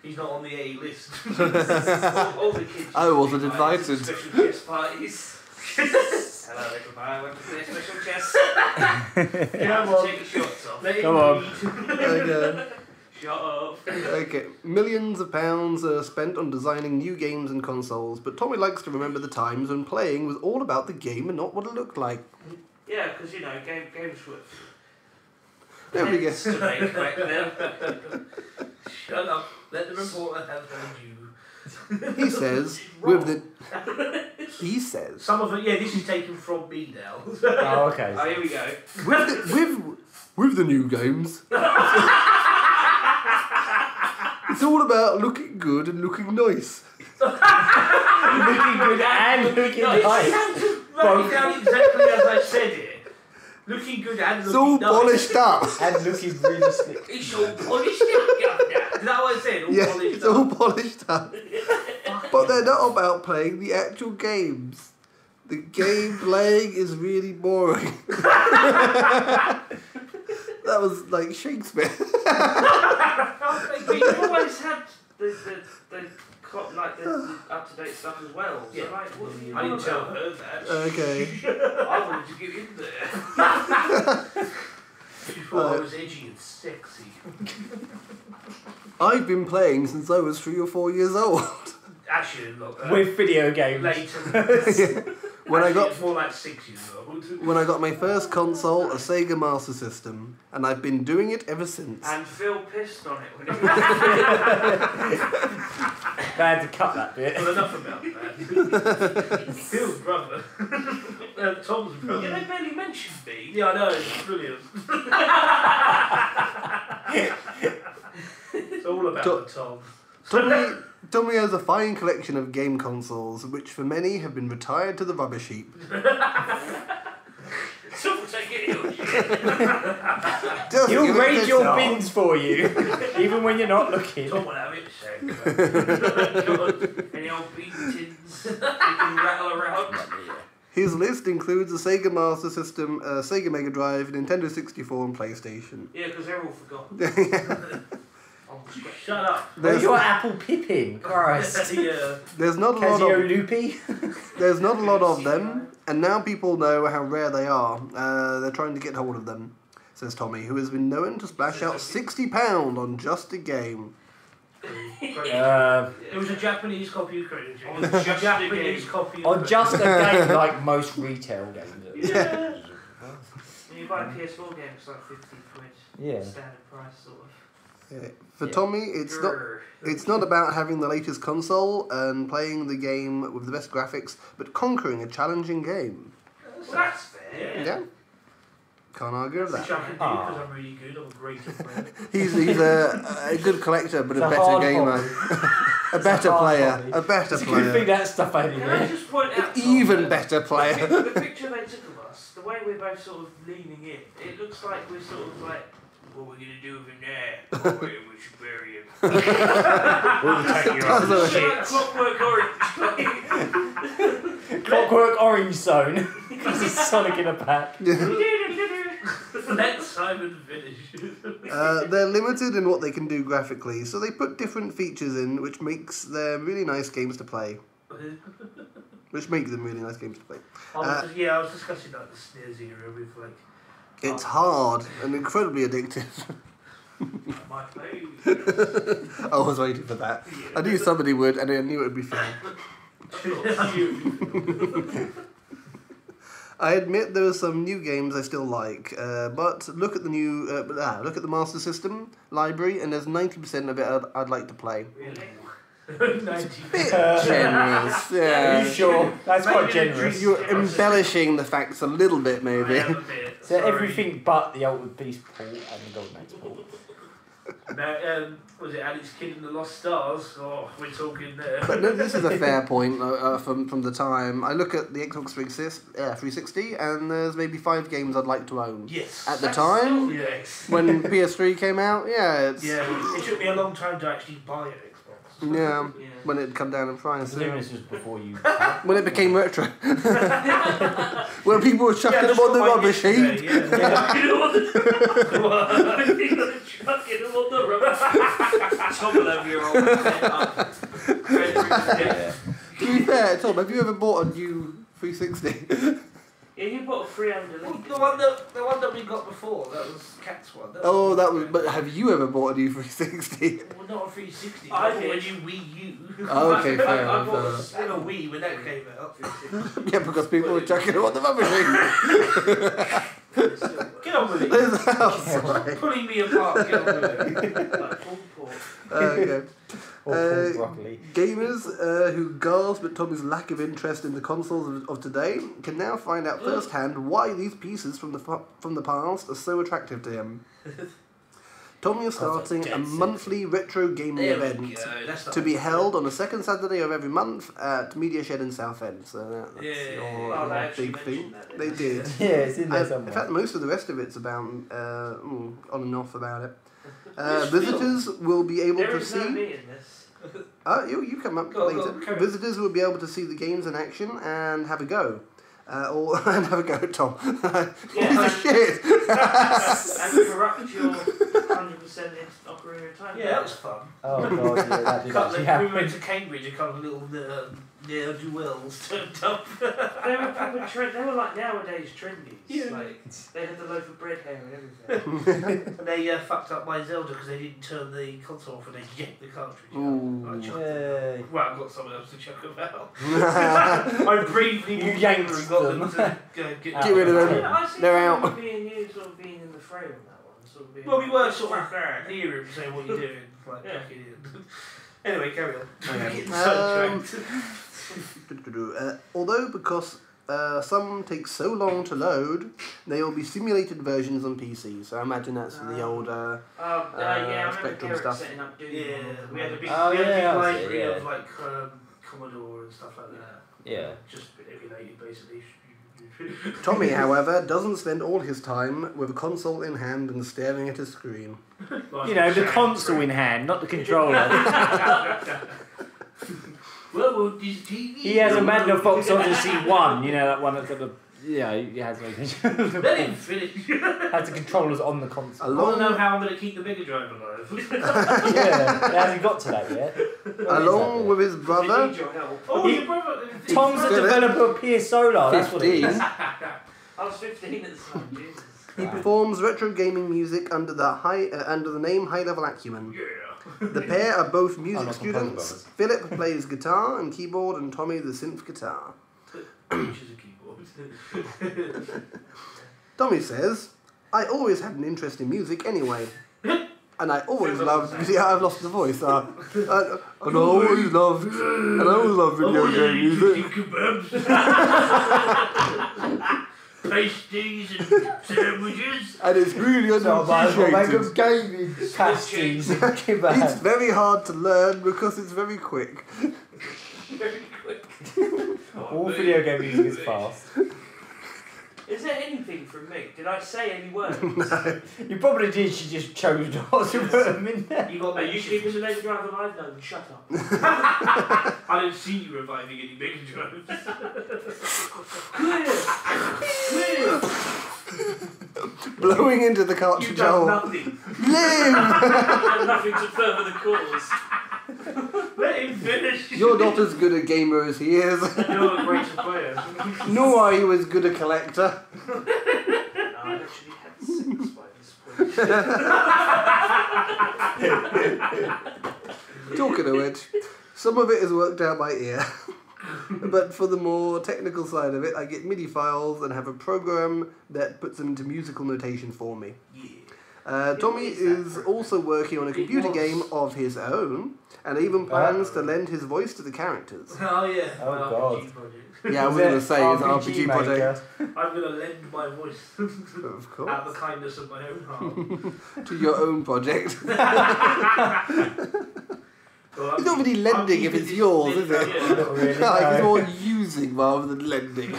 Speaker 3: He's not on the A list.
Speaker 1: all the kids.
Speaker 4: I wasn't invited.
Speaker 1: Special chess parties. Hello, everybody. I went to play special chess.
Speaker 3: Come on.
Speaker 1: Take your shorts off.
Speaker 3: Let him
Speaker 6: Come on.
Speaker 3: read.
Speaker 4: Okay.
Speaker 1: Shut up.
Speaker 4: Okay, millions of pounds are spent on designing new games and consoles, but Tommy likes to remember the times when playing was all about the game and not what it looked like.
Speaker 1: Yeah, because games were.
Speaker 4: There we go.
Speaker 1: To make back then.
Speaker 3: Shut up. Let the reporter have heard you.
Speaker 4: He says, he says,
Speaker 3: Some of it, yeah, this is taken from me now.
Speaker 6: Oh, okay.
Speaker 1: Oh, here we go.
Speaker 4: with the new games, it's all about looking good and looking nice.
Speaker 6: Looking good and looking
Speaker 3: No,
Speaker 6: nice.
Speaker 3: you have to write it down exactly as I said it. Looking good and
Speaker 4: It's all
Speaker 3: looking nice.
Speaker 4: polished up.
Speaker 6: And looking really slick.
Speaker 3: It's all polished up. Is that what I said? All
Speaker 4: Yeah,
Speaker 3: polished
Speaker 4: it's
Speaker 3: up.
Speaker 4: all polished up. But they're not about playing the actual games. The game playing is really boring. That was like Shakespeare.
Speaker 1: But you always had the up to date stuff as well. So
Speaker 3: Yeah.
Speaker 1: like, what are you
Speaker 3: I didn't
Speaker 1: on
Speaker 3: tell
Speaker 1: about?
Speaker 3: her that.
Speaker 4: Okay.
Speaker 1: I wanted to get in there.
Speaker 3: Before I was edgy and sexy.
Speaker 4: I've been playing since I was 3 or 4 years old.
Speaker 3: Actually, look.
Speaker 6: With video games.
Speaker 3: Later.
Speaker 4: When I got
Speaker 3: It's more like 6 years old.
Speaker 4: when I got my first console, a Sega Master System, and I've been doing it ever since.
Speaker 1: And Phil pissed on it when he
Speaker 6: I had to cut that bit.
Speaker 3: Well, enough about that. Phil's brother. Tom's
Speaker 1: Yeah,
Speaker 3: brother.
Speaker 1: they barely mentioned me.
Speaker 3: Yeah, I know, it's brilliant. It's all about the Tom.
Speaker 4: Tommy has a fine collection of game consoles, which for many have been retired to the rubbish heap.
Speaker 1: So we'll take it in.
Speaker 4: Just
Speaker 6: He'll
Speaker 4: give it
Speaker 6: raid
Speaker 4: a
Speaker 6: your
Speaker 4: shot.
Speaker 6: bins for you, even when you're not looking.
Speaker 3: Tom will have it.
Speaker 1: Any old bean tins you can rattle around.
Speaker 4: His list includes a Sega Master System, a Sega Mega Drive, Nintendo 64, and PlayStation.
Speaker 1: Yeah, because they're all forgotten.
Speaker 3: Shut up.
Speaker 6: Where's your Apple Pippin? Christ.
Speaker 3: Yeah.
Speaker 4: There's not a lot
Speaker 6: Casio
Speaker 4: of
Speaker 6: Loopy?
Speaker 4: there's not a lot of them, and now people know how rare they are. They're trying to get hold of them, says Tommy, who has been known to splash out £60 on just a game.
Speaker 3: It was a Japanese copy of Crazy.
Speaker 1: On just a
Speaker 3: Japanese
Speaker 1: game.
Speaker 3: copy of
Speaker 6: On just a game like most retail games.
Speaker 1: Yeah. When you buy a PS4 game, it's like 50 quid.
Speaker 6: Yeah.
Speaker 1: Standard price, sort of.
Speaker 4: Yeah. For
Speaker 6: Yeah.
Speaker 4: Tommy, it's not about having the latest console and playing the game with the best graphics, but conquering a challenging game.
Speaker 1: Well, that's fair.
Speaker 4: Yeah. Can't argue with
Speaker 3: Which
Speaker 4: that.
Speaker 3: I can do because I'm really good. I'm a great player.
Speaker 4: He's a good collector, but
Speaker 6: It's
Speaker 4: a
Speaker 6: a
Speaker 4: better
Speaker 6: hard
Speaker 4: gamer. A better
Speaker 6: hard
Speaker 4: player.
Speaker 6: hobby.
Speaker 4: A better
Speaker 6: It's a good thing
Speaker 4: player.
Speaker 6: that stuff
Speaker 1: Can I
Speaker 6: anyway.
Speaker 1: just point out
Speaker 4: Even
Speaker 1: Tom,
Speaker 4: better player.
Speaker 1: the picture they took of us, the way we're both sort of leaning in, it looks like we're sort of like, what are we going to do with him there? Oh, we should bury him.
Speaker 6: We'll take you
Speaker 4: Does
Speaker 6: out.
Speaker 4: it?
Speaker 1: Like Clockwork Orange.
Speaker 6: Clockwork Orange Zone. Because it's Sonic in a pack.
Speaker 3: Let Simon finish.
Speaker 4: They're limited in what they can do graphically, so they put different features in, which makes them really nice games to play. Which make them really nice games to play.
Speaker 3: I was discussing like the SNES era with like.
Speaker 4: It's hard and incredibly addictive.
Speaker 1: My favourite.
Speaker 4: I was waiting for that. I knew somebody would, and I knew it would be fun. I admit there are some new games I still like, but look at the look at the Master System library, and there's 90% of it I'd like to play.
Speaker 1: Really?
Speaker 3: 90.
Speaker 4: Bit generous,
Speaker 6: Are
Speaker 4: yeah.
Speaker 6: you sure? That's quite
Speaker 3: Maybe
Speaker 6: generous.
Speaker 4: You're embellishing the facts a little bit,
Speaker 3: I
Speaker 4: maybe.
Speaker 3: am a bit.
Speaker 6: So
Speaker 3: Sorry.
Speaker 6: everything but the Altered Beast port and the Golden Axe port.
Speaker 3: Now, was it Alex Kidd and the Lost Stars? Oh, we're talking there.
Speaker 4: But no, this is a fair point from the time. I look at the Xbox 360, and there's maybe 5 games I'd like to own.
Speaker 3: Yes.
Speaker 4: At the time,
Speaker 3: Yes.
Speaker 4: when PS3 came out, yeah, it's...
Speaker 3: Yeah, it took me a long time to actually buy an Xbox.
Speaker 4: Yeah, when it come down in price.
Speaker 6: Presumably this was before you.
Speaker 4: When it became retro. When people were chucking them on the rubbish heap.
Speaker 1: Chucking them on the rubbish. Topple over your old
Speaker 4: To be fair, Tom, have you ever bought a new 360?
Speaker 1: Yeah, you bought a 300
Speaker 3: Well,
Speaker 1: litre.
Speaker 3: the one that we got before, that was Cat's one.
Speaker 4: That was. But have you ever bought a new 360?
Speaker 3: Well, not a 360.
Speaker 1: I
Speaker 3: When
Speaker 1: did.
Speaker 3: you Wii U.
Speaker 4: Oh, okay, fair
Speaker 1: I
Speaker 4: enough.
Speaker 1: bought a
Speaker 3: And a Wii when that came out.
Speaker 4: Yeah, because people were chucking them on the rubbish heap.
Speaker 3: Get on with it.
Speaker 4: There's the house.
Speaker 3: Pulling me apart. Get on with it.
Speaker 1: Like pulled pork.
Speaker 4: Okay.
Speaker 6: Or pulled broccoli.
Speaker 4: Gamers who gasp at Tommy's lack of interest in the consoles of today can now find out firsthand why these pieces from the past are so attractive to him. Tommy is starting a monthly retro gaming event to be held on the second Saturday of every month at Media Shed in Southend. So that's your big thing. They did.
Speaker 6: Yeah, it's in there
Speaker 4: In
Speaker 6: somewhere.
Speaker 4: fact, most of the rest of it's about on and off about it. Visitors will be able
Speaker 1: There
Speaker 4: to
Speaker 1: is no
Speaker 4: see.
Speaker 1: me in this.
Speaker 4: You come up
Speaker 3: Go,
Speaker 4: later.
Speaker 3: carry on.
Speaker 4: Visitors will be able to see the games in action and have a go. And have a go at Tom. Piece of shit!
Speaker 1: And corrupt your 100% ocarina of time.
Speaker 3: Yeah, that was fun.
Speaker 6: Oh god, yeah, that did
Speaker 3: Like,
Speaker 6: actually
Speaker 3: we
Speaker 6: happen.
Speaker 3: went to Cambridge, a couple of little duels turned up.
Speaker 1: They were proper they were like nowadays trendies.
Speaker 3: Yeah.
Speaker 1: Like, they had the loaf of bread hair and everything.
Speaker 3: And they fucked up my Zelda because they didn't turn the console off and they yanked the cartridge out.
Speaker 4: Ooh.
Speaker 3: I chucked
Speaker 6: Yay.
Speaker 3: it. Well, I've got someone else to chuck about. I bravely
Speaker 6: You
Speaker 3: walked
Speaker 6: yanked
Speaker 3: over and got them
Speaker 6: them.
Speaker 3: to get
Speaker 4: Get rid of them.
Speaker 1: Yeah, I see
Speaker 4: They're
Speaker 1: some
Speaker 4: out.
Speaker 1: of being you sort of being in the fray on that one. Sort of being
Speaker 3: Well, we were sort
Speaker 1: Fuck
Speaker 3: of
Speaker 1: that.
Speaker 3: hearing him saying what you're doing, like
Speaker 1: Yeah.
Speaker 3: chuck it in. Anyway, carry on.
Speaker 4: Okay.
Speaker 3: Getting sidetracked.
Speaker 4: Although because some take so long to load, they will be simulated versions on PC. So I imagine that's the old.
Speaker 1: yeah, I remember
Speaker 4: Spectrum
Speaker 1: Garrett
Speaker 4: stuff.
Speaker 1: setting up doing
Speaker 3: Yeah,
Speaker 1: one of
Speaker 3: we had a
Speaker 1: them.
Speaker 3: big,
Speaker 6: Oh,
Speaker 3: we had a big
Speaker 6: yeah, I see,
Speaker 3: library
Speaker 6: yeah.
Speaker 3: of like Commodore and stuff like that.
Speaker 6: Yeah.
Speaker 3: Just emulated basically.
Speaker 4: Tommy, however, doesn't spend all his time with a console in hand and staring at a screen.
Speaker 2: You know, the console in hand, not the controller.
Speaker 3: Well, this TV.
Speaker 2: He has a Magna Fox Odyssey 1, you know, that one that's got the... Yeah, he has
Speaker 3: Let him finish.
Speaker 2: has the controllers on the console.
Speaker 3: I want to know how I'm going to keep the Mega Drive alive.
Speaker 6: Yeah, hasn't got to that yet.
Speaker 4: Along with his
Speaker 1: We
Speaker 4: brother,
Speaker 1: need your help.
Speaker 3: Oh, your brother.
Speaker 6: Tom's the developer of PS Solar, that's what it
Speaker 4: 15,
Speaker 6: is.
Speaker 1: I was 15 at the time, Jesus.
Speaker 4: he performs retro gaming music under the name High Level Acumen.
Speaker 3: Yeah.
Speaker 4: The pair are both music
Speaker 6: not composing
Speaker 4: students. Philip plays guitar and keyboard, and Tommy the synth guitar.
Speaker 3: Which is a keyboard.
Speaker 4: Tommy says, "I always had an interest in music anyway, and I always loved." Yeah, I've lost the voice. And I always loved video game music.
Speaker 3: Pasties and sandwiches.
Speaker 4: And it's really
Speaker 6: So I might as well make
Speaker 4: unappreciated.
Speaker 6: them gaming pasties and
Speaker 4: It's
Speaker 6: kebabs.
Speaker 4: very hard to learn because it's very quick.
Speaker 1: Very quick.
Speaker 6: All video game music is fast.
Speaker 1: Is there anything from me? Did I say any words?
Speaker 6: You probably did, she just chose not to put them in there.
Speaker 3: You got
Speaker 1: Are you keeping the Mega Drive alive? No, then shut up.
Speaker 3: I don't see you reviving any Mega Drives.
Speaker 4: Blowing into the
Speaker 3: You've
Speaker 4: cartridge
Speaker 3: done
Speaker 4: hole.
Speaker 3: nothing.
Speaker 4: Live!
Speaker 1: And nothing to further the cause.
Speaker 3: Let him finish.
Speaker 4: You're not as good a gamer as he is.
Speaker 3: You're a great player.
Speaker 4: Nor are you as good a collector.
Speaker 1: No, I actually had 6 by this point.
Speaker 4: Talking of which, some of it is worked out by ear. But for the more technical side of it, I get MIDI files and have a program that puts them into musical notation for me. Tommy is also working on a computer game of his own, and even plans to lend his voice to the characters.
Speaker 3: Oh yeah.
Speaker 6: Oh,
Speaker 3: An
Speaker 6: God.
Speaker 3: RPG project.
Speaker 4: Yeah, I was going to say it's an RPG project.
Speaker 3: I'm going to lend my voice
Speaker 4: Of course.
Speaker 3: out of the kindness of my own heart.
Speaker 4: To your own project.
Speaker 3: Well,
Speaker 4: It's not really lending if it's yours, is it?
Speaker 3: Yeah.
Speaker 6: Not really,
Speaker 4: Like, it's
Speaker 6: no.
Speaker 4: more using rather than lending. In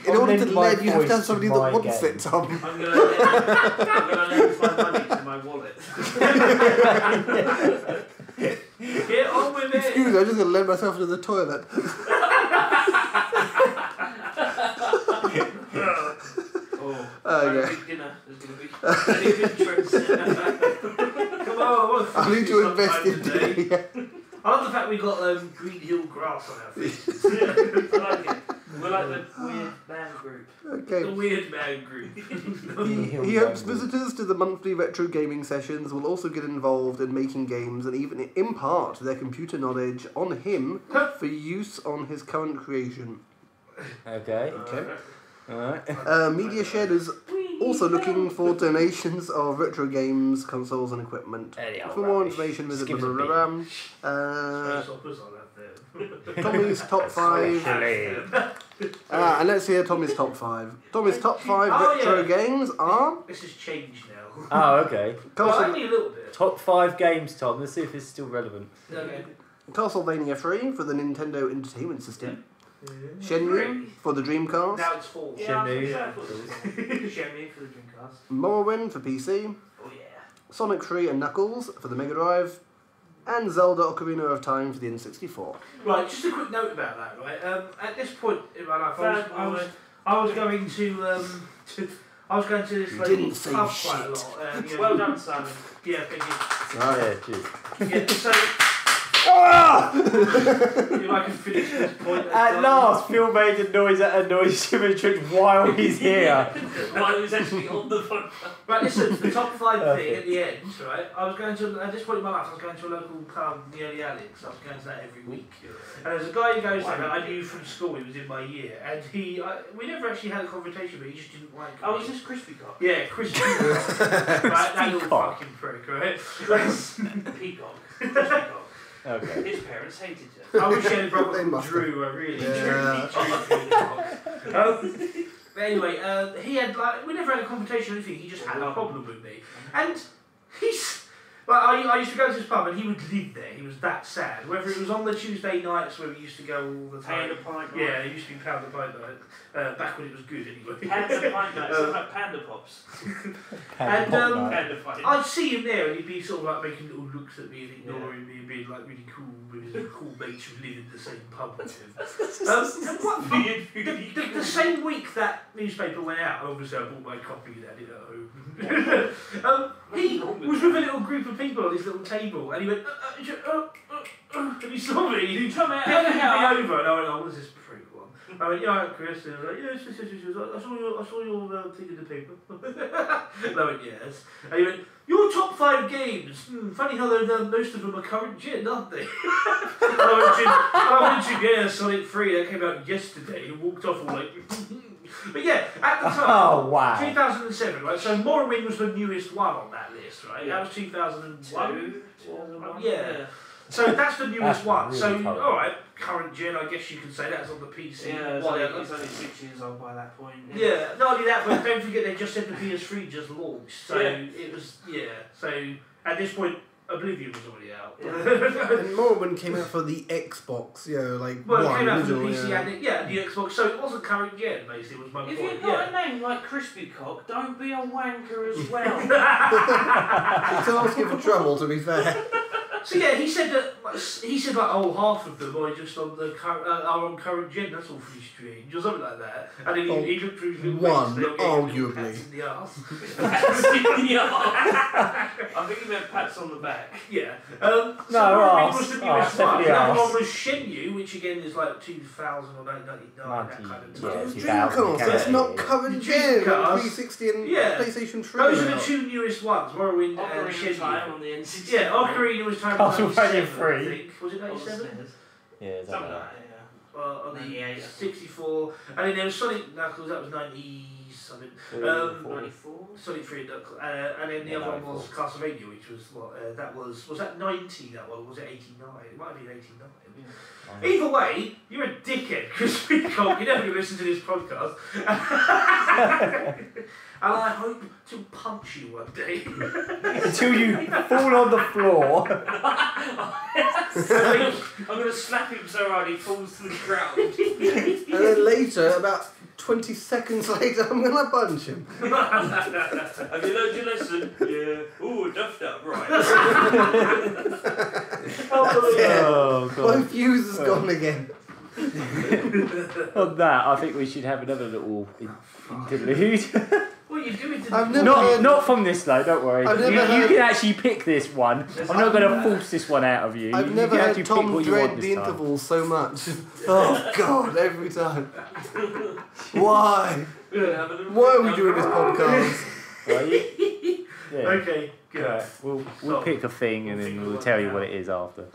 Speaker 6: I'll
Speaker 4: order to
Speaker 6: lend my
Speaker 4: lend, you have to have
Speaker 6: voice
Speaker 4: somebody
Speaker 6: to
Speaker 4: that
Speaker 6: my
Speaker 4: wants
Speaker 6: game.
Speaker 4: it, Tom.
Speaker 3: I'm going to lend my money to my wallet. Get on with
Speaker 4: excuse me, I'm just going to lend myself to the toilet.
Speaker 1: Okay. Big dinner. There's going to be plenty of interest.
Speaker 3: Come on,
Speaker 4: I need to invest in today. Yeah.
Speaker 3: I love the fact we got Green Hill grass on our feet.
Speaker 1: I like it. We're like the weird man group.
Speaker 4: Okay.
Speaker 3: The weird man group.
Speaker 4: He hopes visitors to the monthly retro gaming sessions will also get involved in making games and even impart their computer knowledge on him for use on his current creation.
Speaker 6: Okay. Alright.
Speaker 4: Media Shed is also looking for donations of retro games, consoles and equipment. For more information visit Tommy's Top 5. And let's hear Tommy's Top 5. Tommy's Top 5 retro games are...
Speaker 3: This has changed now.
Speaker 6: Oh, okay.
Speaker 3: Only a little bit.
Speaker 6: Top 5 games, Tom. Let's see if it's still relevant.
Speaker 3: Okay.
Speaker 4: Castlevania 3 for the Nintendo Entertainment System. Shenmue for the Dreamcast.
Speaker 3: Now it's 4.
Speaker 6: Shenmue.
Speaker 3: Shenmue for the Dreamcast.
Speaker 4: Morrowind for PC.
Speaker 3: Oh yeah.
Speaker 4: Sonic 3 and Knuckles for the Mega Drive. And Zelda Ocarina of Time for the N64.
Speaker 3: Right, just a quick note about that, right? At this point in my life, I was going to this like
Speaker 4: didn't say
Speaker 3: pub
Speaker 4: shit.
Speaker 3: quite a lot.
Speaker 1: Well done, Simon.
Speaker 3: Yeah, thank you.
Speaker 6: Oh, yeah, cheers.
Speaker 3: Yeah, so if I can finish this point.
Speaker 6: At last, Phil made a noise that annoys JibberandTwitch while he's here.
Speaker 1: While he was actually on the phone.
Speaker 3: Right, listen, the top 5 thing at the end, right? I was going to, at this point in my life, I was going to a local pub near the Alex. I was going to that every week. And there's a guy who goes there that I knew from school, he was in my year. And we never actually had a conversation, but he just didn't like me.
Speaker 1: Oh, was this Crispy Cock?
Speaker 3: Yeah, Crispy Cock. Right, that little fucking prick, right?
Speaker 1: Peacock. Crispy Cock.
Speaker 6: Okay.
Speaker 1: His parents hated him.
Speaker 3: I wish he had a brother
Speaker 4: They
Speaker 3: called
Speaker 4: must
Speaker 3: Drew, I really
Speaker 4: Yeah.
Speaker 3: But anyway, he had we never had a conversation or anything, he just had a problem with me. And he's, I used to go to this pub and he would live there, he was that sad. Whether it was on the Tuesday nights where we used to go all the time.
Speaker 1: Pound a pint night.
Speaker 3: Yeah, it used to be pound a pint night, back when it was good anyway.
Speaker 1: Pound a pint night, something like Panda Pops.
Speaker 3: And
Speaker 1: Panda Pint.
Speaker 3: I'd see him there and he'd be sort of like making little looks at me and ignoring me and being like really cool with his cool mates who live in the same pub with him. The same week that newspaper went out, obviously I bought my copy and had it at home. He was with a little group of people on his little table and he went, and he saw me and he picked me over and I went, oh, what is this prick one? I went, yeah, Chris, and I was like, yes, I saw your thing in the paper. And I went, yes. And he went, your top 5 games. Funny how most of them are current gen, aren't they? I mentioned, yeah, Sonic 3, that came out yesterday, and walked off all like... But yeah, at the time, 2007, right? So Morrowind was the newest one on that list, right? That was 2001. Yeah. So that's the newest one.
Speaker 6: Really
Speaker 3: so,
Speaker 6: current.
Speaker 3: alright, current gen, I guess you can say that's on the PC.
Speaker 1: Yeah,
Speaker 3: whatever.
Speaker 1: he's only 6 years old by that point.
Speaker 3: Yeah, not only that, but don't forget they just said the PS3 just launched. So it was, so at this point, Oblivion was already out.
Speaker 4: And Morrowind came out for the Xbox,
Speaker 3: Well, it
Speaker 4: one
Speaker 3: came out for the
Speaker 4: original,
Speaker 3: PC and the Xbox, so it wasn't current gen, basically, was my
Speaker 1: If
Speaker 3: point.
Speaker 1: you've got a name like Crispy Cock, don't be a wanker as well.
Speaker 4: It's asking for trouble, to be fair.
Speaker 3: So yeah, he said oh, half of them are just on the are on current gen. That's all pretty strange, or something like that. And then he looked through his little
Speaker 4: One,
Speaker 3: mates, they all gave him little
Speaker 4: arguably.
Speaker 3: pats in the arse.
Speaker 1: Pats in the arse. I think he meant pats on the back.
Speaker 3: Yeah.
Speaker 6: No,
Speaker 3: so Morrowind
Speaker 6: arse.
Speaker 3: was the newest
Speaker 6: Arse,
Speaker 3: one.
Speaker 6: definitely
Speaker 3: The other
Speaker 6: arse.
Speaker 3: one was Shenmue, which again is like 2000 or 1999, that kind of time.
Speaker 4: It's
Speaker 6: 2000,
Speaker 4: Dreamcast, it's not current gen.
Speaker 3: Dreamcast.
Speaker 4: 360 and
Speaker 3: Yeah.
Speaker 4: PlayStation 3.
Speaker 3: Those are the 2 newest ones, Morrowind and
Speaker 1: Ocarina of
Speaker 3: Shenmue.
Speaker 1: Time on the N64.
Speaker 3: Yeah, Ocarina was time
Speaker 6: Castlevania
Speaker 3: 97,
Speaker 6: 3.
Speaker 3: I think. Was it 97?
Speaker 6: Yeah,
Speaker 1: Something
Speaker 6: something
Speaker 1: like
Speaker 6: like
Speaker 1: that, yeah.
Speaker 3: On the
Speaker 1: 98.
Speaker 3: 64, and then there was Sonic Knuckles, that was 90 something.
Speaker 1: 94?
Speaker 3: Sonic 3 and Knuckles, and then the other one was Castlevania, which was what? That was that 90? That one was it 89? It might have been 89. Either way, you're a dickhead, Crispy Cock. You're never going to listen to this podcast. And I hope to punch you one day.
Speaker 6: until you fall on the floor.
Speaker 1: I'm going to slap him so hard he falls to the ground.
Speaker 4: And then later, about 20 seconds later, I'm going to punch him.
Speaker 1: Have you learned your lesson? Yeah. Ooh, duffed up, right.
Speaker 2: Oh, God.
Speaker 4: My fuse has gone again.
Speaker 2: On that, I think we should have another little interlude.
Speaker 3: What are you doing to
Speaker 4: I've never heard...
Speaker 2: Not from this though, don't worry.
Speaker 4: I've never
Speaker 2: You
Speaker 4: heard...
Speaker 2: can actually pick this one. I'm not going to force this one out of you.
Speaker 4: I've
Speaker 2: You
Speaker 4: never
Speaker 2: can
Speaker 4: heard
Speaker 2: actually
Speaker 4: Tom
Speaker 2: pick what you
Speaker 4: dread
Speaker 2: want
Speaker 4: the
Speaker 2: this time.
Speaker 4: intervals so much. Oh, God, every time. Why? Why are we doing this podcast?
Speaker 2: Right? Yeah.
Speaker 3: Okay, good.
Speaker 2: Right. We'll pick a thing and then we'll tell you what it is after.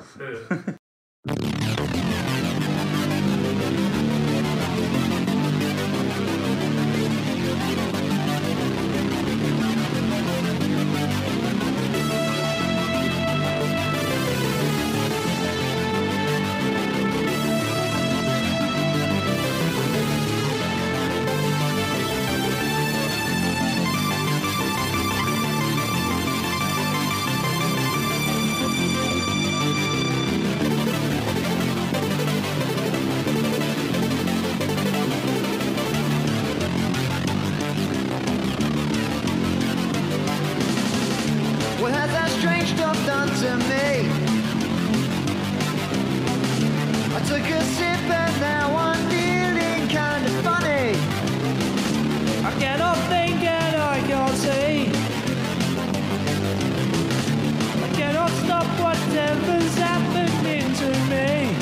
Speaker 8: What has that strange stuff done to me? I took a sip and now I'm feeling kind of funny. I cannot think and I can't see. I cannot stop whatever's happening to me.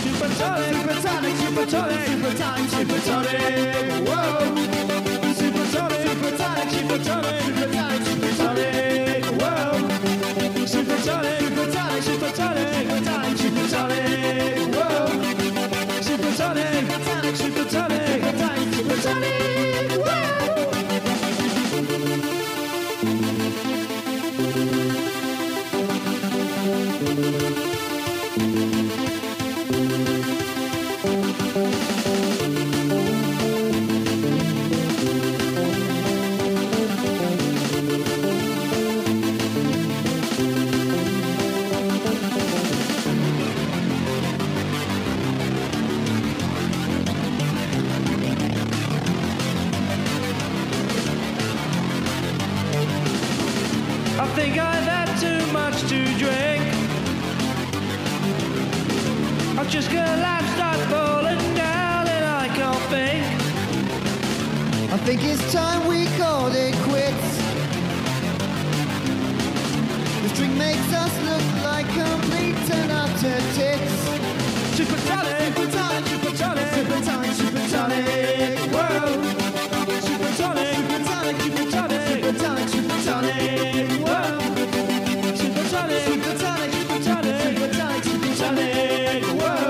Speaker 8: Super tonic, super tonic, super tonic, super tonic, super tonic. Whoa. Super tonic, super tonic, super tonic, super tonic, super tonic. Whoa. Super tonic, super tonic, super tonic, super tonic, super tonic. Whoa. Super tonic, super tonic, super tonic, super tonic, super tonic. Whoa. I think I've had too much to drink. I've just collapsed, start falling down and I can't think. I think it's time we called it quits. This drink makes us look like complete and utter tits. Super tonic, super tonic, super tonic, super tonic, super tonic. Whoa. Super tonic, super tonic, super tonic, super tonic, super tonic. Whoa. Super tonic, super tonic, super tonic, super tonic, super tonic. Whoa.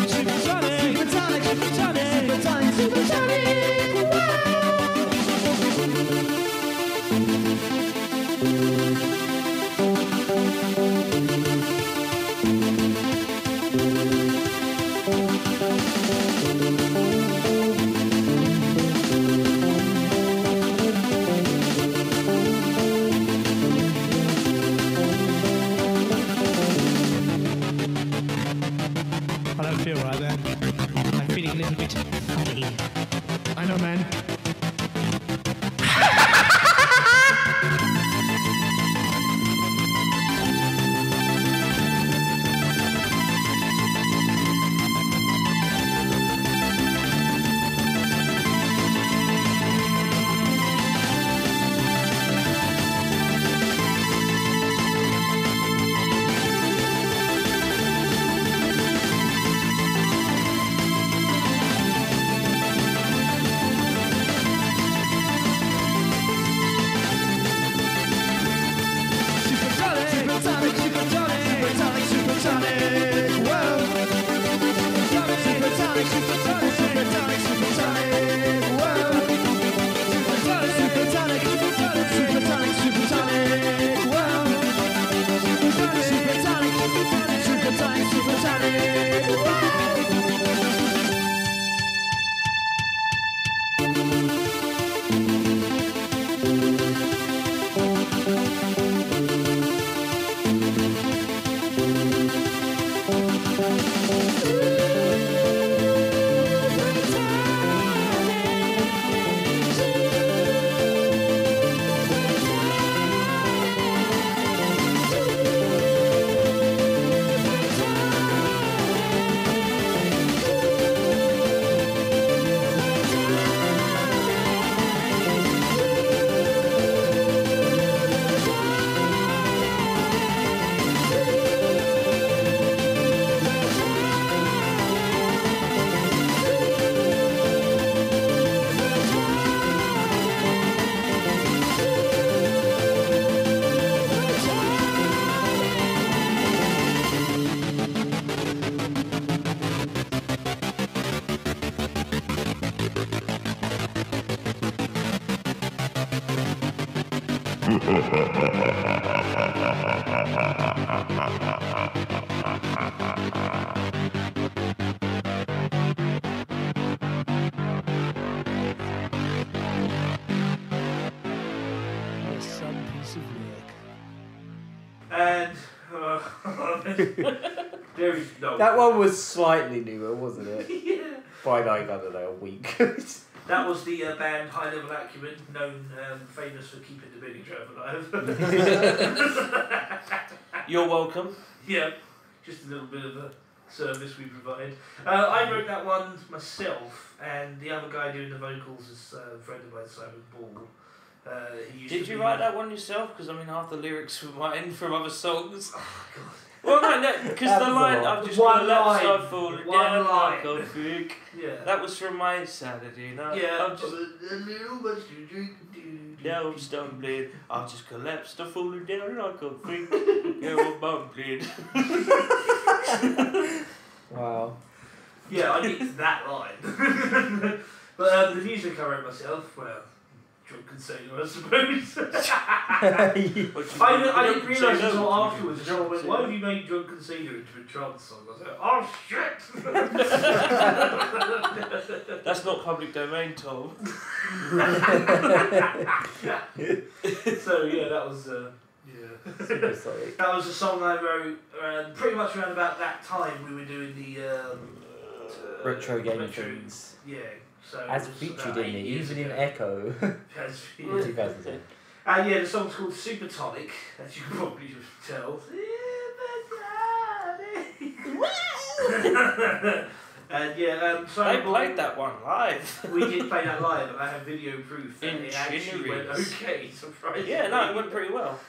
Speaker 8: Super tonic, super tonic, super tonic, super tonic, super tonic. Whoa.
Speaker 9: I don't feel right there. I'm feeling a little bit funny. I know, man. Yes, some piece of work.
Speaker 3: And there is no.
Speaker 6: That one was slightly newer, wasn't it?
Speaker 3: Yeah.
Speaker 6: By like, I don't know, a week.
Speaker 3: That was the band High Level Acumen, known famous for keeping the Billy Trap alive.
Speaker 1: You're welcome.
Speaker 3: Yeah, just a little bit of a service we provide. I wrote that one myself, and the other guy doing the vocals is a friend of mine, Simon Ball.
Speaker 1: Did you write that one yourself? Because I mean, half the lyrics were mine from other songs.
Speaker 3: Oh, God.
Speaker 1: Well, no, because the line, I've just got a left side falling down like a freak.
Speaker 3: Yeah.
Speaker 1: That was from my Saturday night.
Speaker 3: Yeah.
Speaker 1: I'm just,
Speaker 3: a little much to drink.
Speaker 1: now I'm stumbling. I just collapsed, I'm falling down like a freak. Yeah, I'm bumbling.
Speaker 6: Wow.
Speaker 3: Yeah, I get that line. But the music I wrote myself, well, drunken sailor, I suppose. I didn't realise until afterwards. Joel went, why have you made Drunken Sailor into a trance song? I was like, oh shit!
Speaker 1: That's not public domain, Tom.
Speaker 3: So yeah, that was that was a song I wrote pretty much around about that time. We were doing the
Speaker 6: Retro game things.
Speaker 3: Yeah. So
Speaker 6: As featured in the Evening Echo.
Speaker 3: As
Speaker 6: 2010.
Speaker 3: And yeah, the song's called Supertonic, as you can probably tell. And yeah, so
Speaker 1: they played that one live.
Speaker 3: We did play that live, and I have video proof that
Speaker 1: In
Speaker 3: it actually went okay, surprisingly.
Speaker 1: Yeah, no, it went pretty well.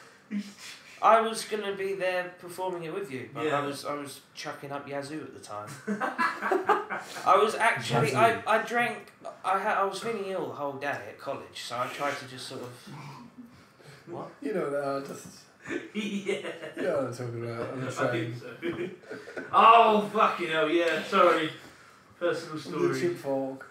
Speaker 1: I was gonna be there performing it with you, but
Speaker 3: Yeah.
Speaker 1: I was chucking up Yazoo at the time. I was actually I drank. I was feeling ill the whole day at college, so I tried to just sort of. What?
Speaker 4: You know, just.
Speaker 3: Yeah.
Speaker 4: You know what I'm talking about on the
Speaker 3: I
Speaker 4: train.
Speaker 3: think so. Oh, fucking hell, yeah, sorry. Personal
Speaker 4: The
Speaker 3: story.
Speaker 4: chip fork.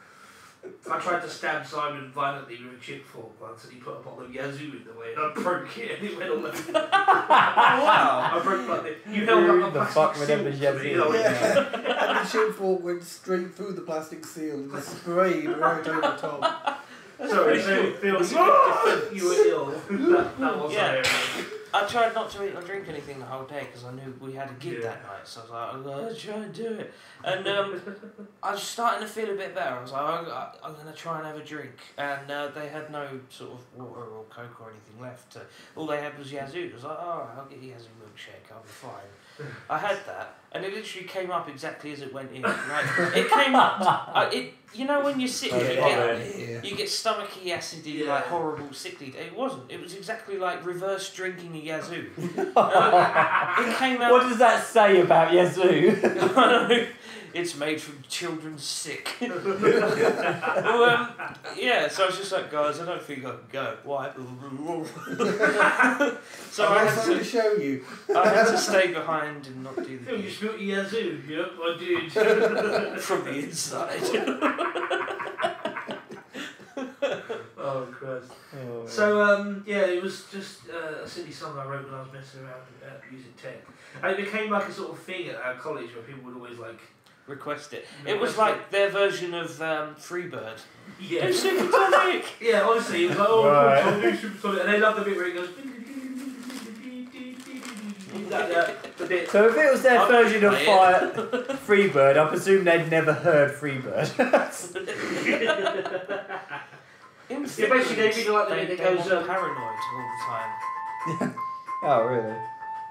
Speaker 3: I tried to stab Simon violently with a chip fork once, and he put a bottle of Yazoo in the way, and I broke it, and it went all over.
Speaker 1: Wow!
Speaker 3: I broke like the. You held up a
Speaker 6: The fuck
Speaker 3: plastic
Speaker 6: remembers
Speaker 3: seal to me,
Speaker 6: Yazoo?
Speaker 3: you know,
Speaker 4: Yeah. And the chip fork went straight through the plastic seal and just sprayed right over top.
Speaker 3: Sorry, so Phil, you were ill. that was hilarious.
Speaker 1: I tried not to eat or drink anything the whole day because I knew we had a gig that night, so I was like, I'm going to try and do it. And I was starting to feel a bit better. I was like, I'm going to try and have a drink. And they had no sort of water or Coke or anything left. All they had was Yazoo. I was like, alright, I'll get a Yazoo milkshake, I'll be fine. I had that, and it literally came up exactly as it went in. Like, it came up, you know when you're sick, you get stomachy, acidy, like horrible, sickly. It wasn't. It was exactly like reverse drinking a Yazoo. It came out.
Speaker 6: What does that say about Yazoo?
Speaker 1: It's made from children's sick. Well, yeah, so I was just like, guys, I don't think I can go. Why? So I had
Speaker 4: to show you.
Speaker 1: I had to stay behind and not do the
Speaker 3: Phil, you spilled your Yazoo? Yep, I did.
Speaker 1: from the inside.
Speaker 3: Oh, Christ.
Speaker 6: Oh,
Speaker 3: So, yeah, it was just a silly song I wrote when I was messing around using tech. And it became like a sort of thing at our college where people would always like...
Speaker 1: Request it. It was like their version of Freebird.
Speaker 3: Yeah.
Speaker 1: Do Supertonic!
Speaker 3: Yeah, honestly, it was like, oh,
Speaker 6: Right.
Speaker 3: do Supertonic. And they love the bit where it goes... the bit.
Speaker 6: So if it was their
Speaker 1: I'll
Speaker 6: version of
Speaker 1: play
Speaker 6: Freebird, I presume they'd never heard Freebird.
Speaker 1: In
Speaker 3: Yeah, basically they really like the bit that
Speaker 1: they
Speaker 3: goes...
Speaker 1: want paranoid all the time.
Speaker 6: Oh, really?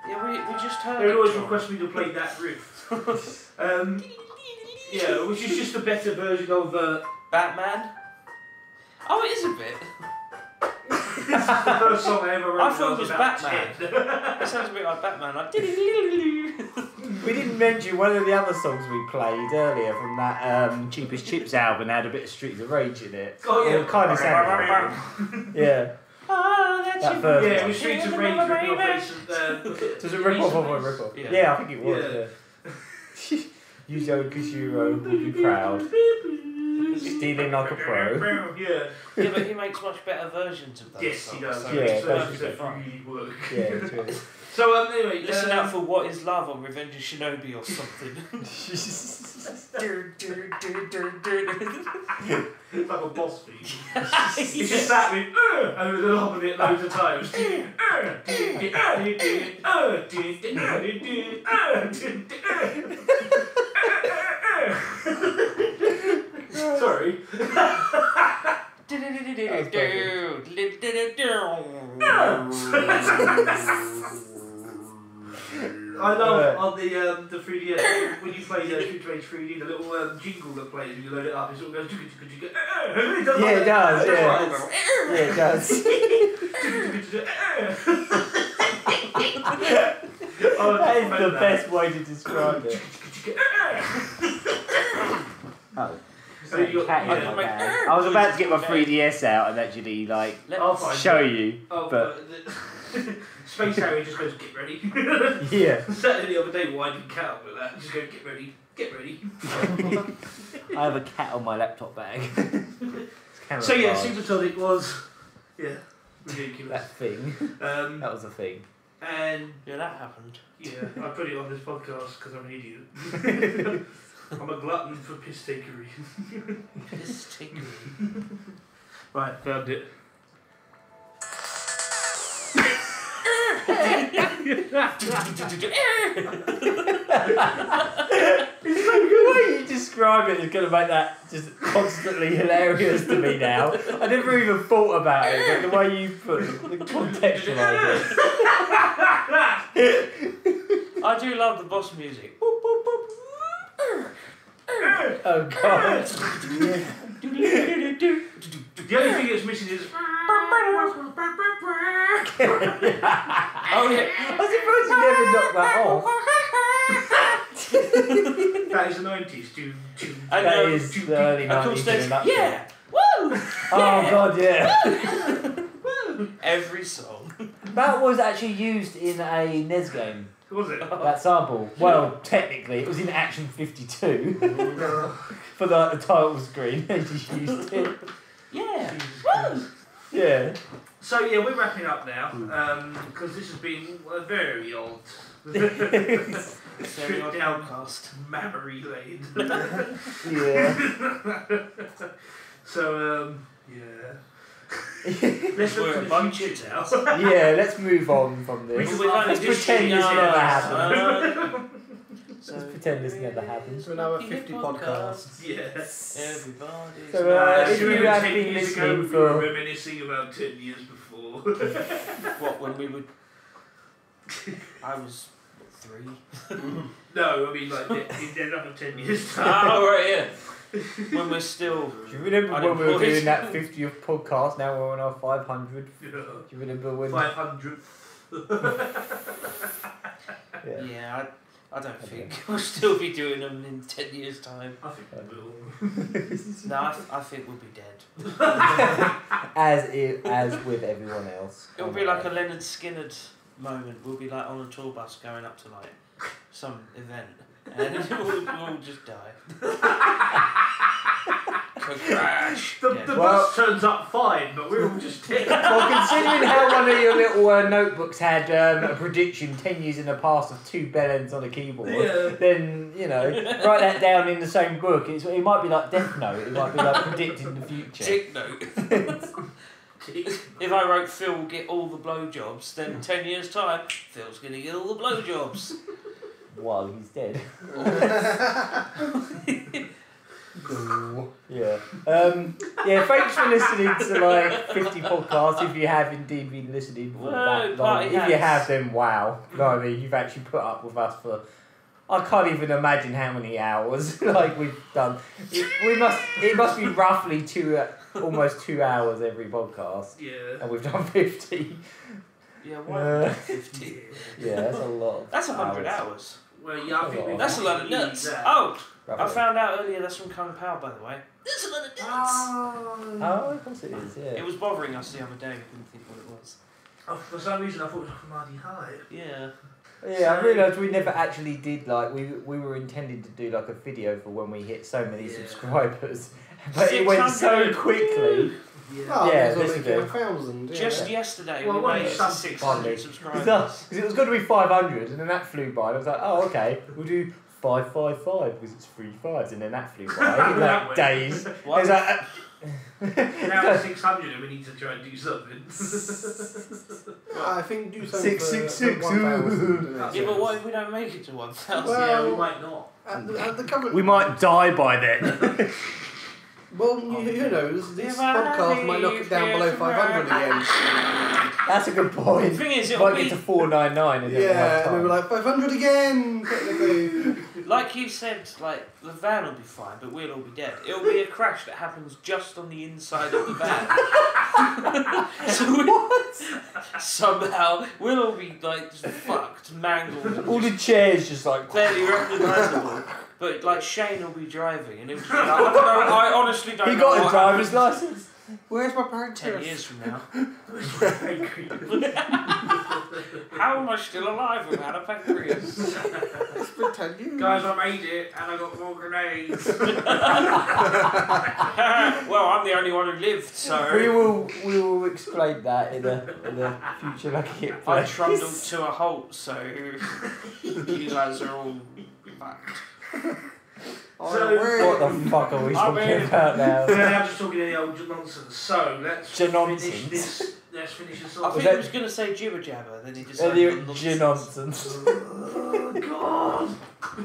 Speaker 1: Yeah, we just heard
Speaker 3: They would always
Speaker 1: it, John.
Speaker 3: request me to play that riff. Yeah, which is just a better version of...
Speaker 1: Batman? Oh, it is a bit.
Speaker 3: This is the first song I ever wrote.
Speaker 1: I thought it was
Speaker 3: about
Speaker 1: Batman.
Speaker 3: 10.
Speaker 1: It sounds a bit like Batman. Like,
Speaker 6: We didn't mention one of the other songs we played earlier from that Cheapest Chips album had a bit of Streets of Rage in it.
Speaker 3: Oh, yeah.
Speaker 6: It kind of sounded like it. Yeah.
Speaker 1: oh, that's
Speaker 6: That
Speaker 1: your
Speaker 6: first
Speaker 3: Yeah, it
Speaker 6: one.
Speaker 3: was Streets of Rage with your face and...
Speaker 6: Does it rip off of a rip off?
Speaker 1: Yeah.
Speaker 6: Yeah, I think it was,
Speaker 3: Yeah.
Speaker 6: yeah. Yuzo Koshiro will be proud. Stealing like a pro.
Speaker 3: Yeah.
Speaker 1: Yeah, but he makes much better versions of those
Speaker 3: Yes,
Speaker 1: songs.
Speaker 3: he does.
Speaker 1: So
Speaker 6: Yeah,
Speaker 1: it's
Speaker 6: those
Speaker 1: much
Speaker 6: are
Speaker 1: better fun.
Speaker 3: really work.
Speaker 6: Yeah, true.
Speaker 3: So anyway,
Speaker 1: Listen out for What Is Love on Revenge of Shinobi or something.
Speaker 3: It's like a boss theme. He's just sat with and we've been hopping it loads of times. Sorry. I love on the 3DS when you play Street Rage 3D, the little jingle that plays when you load it up. It sort of goes.
Speaker 6: Yeah, it does. Yeah, it does. That is the best way to describe it. Oh.
Speaker 3: So you got,
Speaker 6: I was about to get my 3DS out and actually like
Speaker 3: I'll find
Speaker 6: show
Speaker 3: it.
Speaker 6: you,
Speaker 3: Oh,
Speaker 6: but
Speaker 3: Space Harry just goes, get ready.
Speaker 6: yeah.
Speaker 3: Saturday the other day winding cat up with that. Just go, get ready, get ready.
Speaker 6: I have a cat on my laptop bag.
Speaker 3: So yeah, Supersonic was, ridiculous.
Speaker 6: That thing. That was a thing.
Speaker 3: And
Speaker 1: Yeah, that happened.
Speaker 3: yeah, I put it on this podcast because I'm an idiot. I'm a glutton for piss takery.
Speaker 1: Piss takery.
Speaker 3: Right, found it.
Speaker 6: It's so good. The way you describe it is going to make that just constantly hilarious to me now. I never even thought about it, but the way you put it, the contextualise it.
Speaker 1: I do love the boss music.
Speaker 6: Oh god.
Speaker 3: The only thing that's missing is.
Speaker 1: Oh yeah.
Speaker 6: I'm surprised you never knocked that off.
Speaker 3: That is the 90s.
Speaker 1: And,
Speaker 6: That is the early
Speaker 1: of course
Speaker 6: 90s.
Speaker 1: there's,
Speaker 6: in a nutshell.
Speaker 1: yeah, woo!
Speaker 6: Oh god, yeah.
Speaker 1: Every song.
Speaker 6: That was actually used in a NES game.
Speaker 3: Was it?
Speaker 6: That sample. Well, technically, it was in Action 52 for the title screen. They just used it.
Speaker 1: Yeah. Woo!
Speaker 6: Yeah.
Speaker 3: So yeah, we're wrapping up now because this has been a very odd
Speaker 1: Very
Speaker 3: trip
Speaker 1: odd
Speaker 3: down
Speaker 1: podcast.
Speaker 3: memory lane.
Speaker 6: Yeah.
Speaker 3: So yeah. Let's look
Speaker 1: We're
Speaker 3: for
Speaker 1: a
Speaker 3: the
Speaker 1: bunch
Speaker 3: future
Speaker 1: of
Speaker 3: now.
Speaker 6: Yeah, let's move on from this.
Speaker 3: We've only
Speaker 6: Let's
Speaker 3: just
Speaker 6: pretend
Speaker 3: seen
Speaker 6: this
Speaker 3: it.
Speaker 6: never happened.
Speaker 1: So
Speaker 6: Let's pretend this never happened.
Speaker 4: So now at 50 podcasts.
Speaker 3: Yes.
Speaker 1: Everybody's
Speaker 6: So, if
Speaker 3: Should we
Speaker 6: you have
Speaker 3: 10
Speaker 6: been
Speaker 3: years ago,
Speaker 6: listening
Speaker 3: we were
Speaker 6: for...
Speaker 3: reminiscing about 10 years before.
Speaker 1: what, when we would... I was 3.
Speaker 3: No, I mean like in another 10 years time.
Speaker 1: Oh, right, yeah. When we're still...
Speaker 6: Do you remember when we were
Speaker 1: unemployed.
Speaker 6: doing that 50th podcast? Now we're on our 500th. Do you remember when...
Speaker 3: 500.
Speaker 1: Yeah, I don't think we'll still be doing them in 10 years' time.
Speaker 3: I think we will.
Speaker 1: No, I think we'll be dead.
Speaker 6: as with everyone else.
Speaker 1: It'll be like a Leonard Skinner moment. We'll be like on a tour bus going up to like some event and we'll just die. Crash.
Speaker 3: The
Speaker 1: Yeah.
Speaker 3: bus turns up fine, but we're all just dead.
Speaker 6: Well, considering how one of your little notebooks had a prediction 10 years in the past of 2 bellends on a keyboard, then, you know, write that down in the same book. It might be like Death Note. It might be like predicting the future.
Speaker 1: Tick note. If I wrote Phil will get all the blowjobs, then 10 years' time, Phil's going to get all the blowjobs.
Speaker 6: While he's dead. Yeah. Yeah, thanks for listening to like 50 podcasts if you have indeed been listening for that long. If you have, then wow. No, I mean, you've actually put up with us for I can't even imagine how many hours like we've done. It must be roughly almost 2 hours every podcast.
Speaker 3: Yeah.
Speaker 6: And we've done 50.
Speaker 1: Yeah, why 50?
Speaker 6: Yeah, that's a lot.
Speaker 1: That's 100 hours.
Speaker 3: Well, yeah, I think
Speaker 1: That's a lot of nuts. Oh, I found out earlier that's from Kung Pao, by the way. That's a lot of nuts.
Speaker 6: Oh, of course it is, yeah.
Speaker 1: It was bothering us the other day. We couldn't think what it was.
Speaker 3: Oh, for some reason, I thought it was from Marty High.
Speaker 1: Yeah.
Speaker 6: Yeah, I realised we never actually did we were intending to do like a video for when we hit so many subscribers, but it went so quickly.
Speaker 4: Yeah,
Speaker 6: this is it.
Speaker 4: 1,000.
Speaker 1: Just yesterday,
Speaker 3: Well,
Speaker 1: we
Speaker 3: what
Speaker 1: made
Speaker 3: is some
Speaker 1: 600 subscribers.
Speaker 6: Because it was going to be 500, and then that flew by, and I was like, oh, okay, we'll do 555 because it's 3 5s, and then that flew by in like days. It was like,
Speaker 3: now it's 600 and we need to try and do something.
Speaker 4: I think do something
Speaker 6: 666.
Speaker 4: 1,000.
Speaker 1: Yeah, but what if we don't make it to 1,000?
Speaker 3: Yeah, we might not.
Speaker 4: At the current...
Speaker 2: We might die by then.
Speaker 4: Well, who knows? This podcast might knock it down below 500 again.
Speaker 6: That's a good point.
Speaker 1: The thing is,
Speaker 6: It
Speaker 1: it'll
Speaker 6: might
Speaker 1: be,
Speaker 6: get to 499 and
Speaker 4: Yeah, and we were like 500 again, technically.
Speaker 1: like you said, like, the van will be fine, but we'll all be dead. It'll be a crash that happens just on the inside of the van. So somehow, we'll all be, like, just fucked, mangled.
Speaker 6: all the chairs just like...
Speaker 1: Barely recognisable. But, like, Shane will be driving, and he'll just be like, I don't know, I honestly don't know.
Speaker 6: He got a
Speaker 1: what
Speaker 6: driver's
Speaker 1: happens
Speaker 6: license.
Speaker 4: Where's my parent
Speaker 1: 10 years from now. How am I still alive without a pancreas?
Speaker 4: It's been 10 years.
Speaker 3: Guys, I made it and I got more grenades.
Speaker 1: Well, I'm the only one who lived, so...
Speaker 6: We will explain that in a future Lucky Hit
Speaker 1: I
Speaker 6: Plays.
Speaker 1: trundled to a halt, so you guys are all fucked.
Speaker 6: What the fuck are we talking about now?
Speaker 3: We're now just talking any old nonsense. So let's finish this. Let's finish this
Speaker 1: I
Speaker 3: off.
Speaker 1: think he was going to say jibber jabber, then he decided
Speaker 6: Nonsense.
Speaker 3: Oh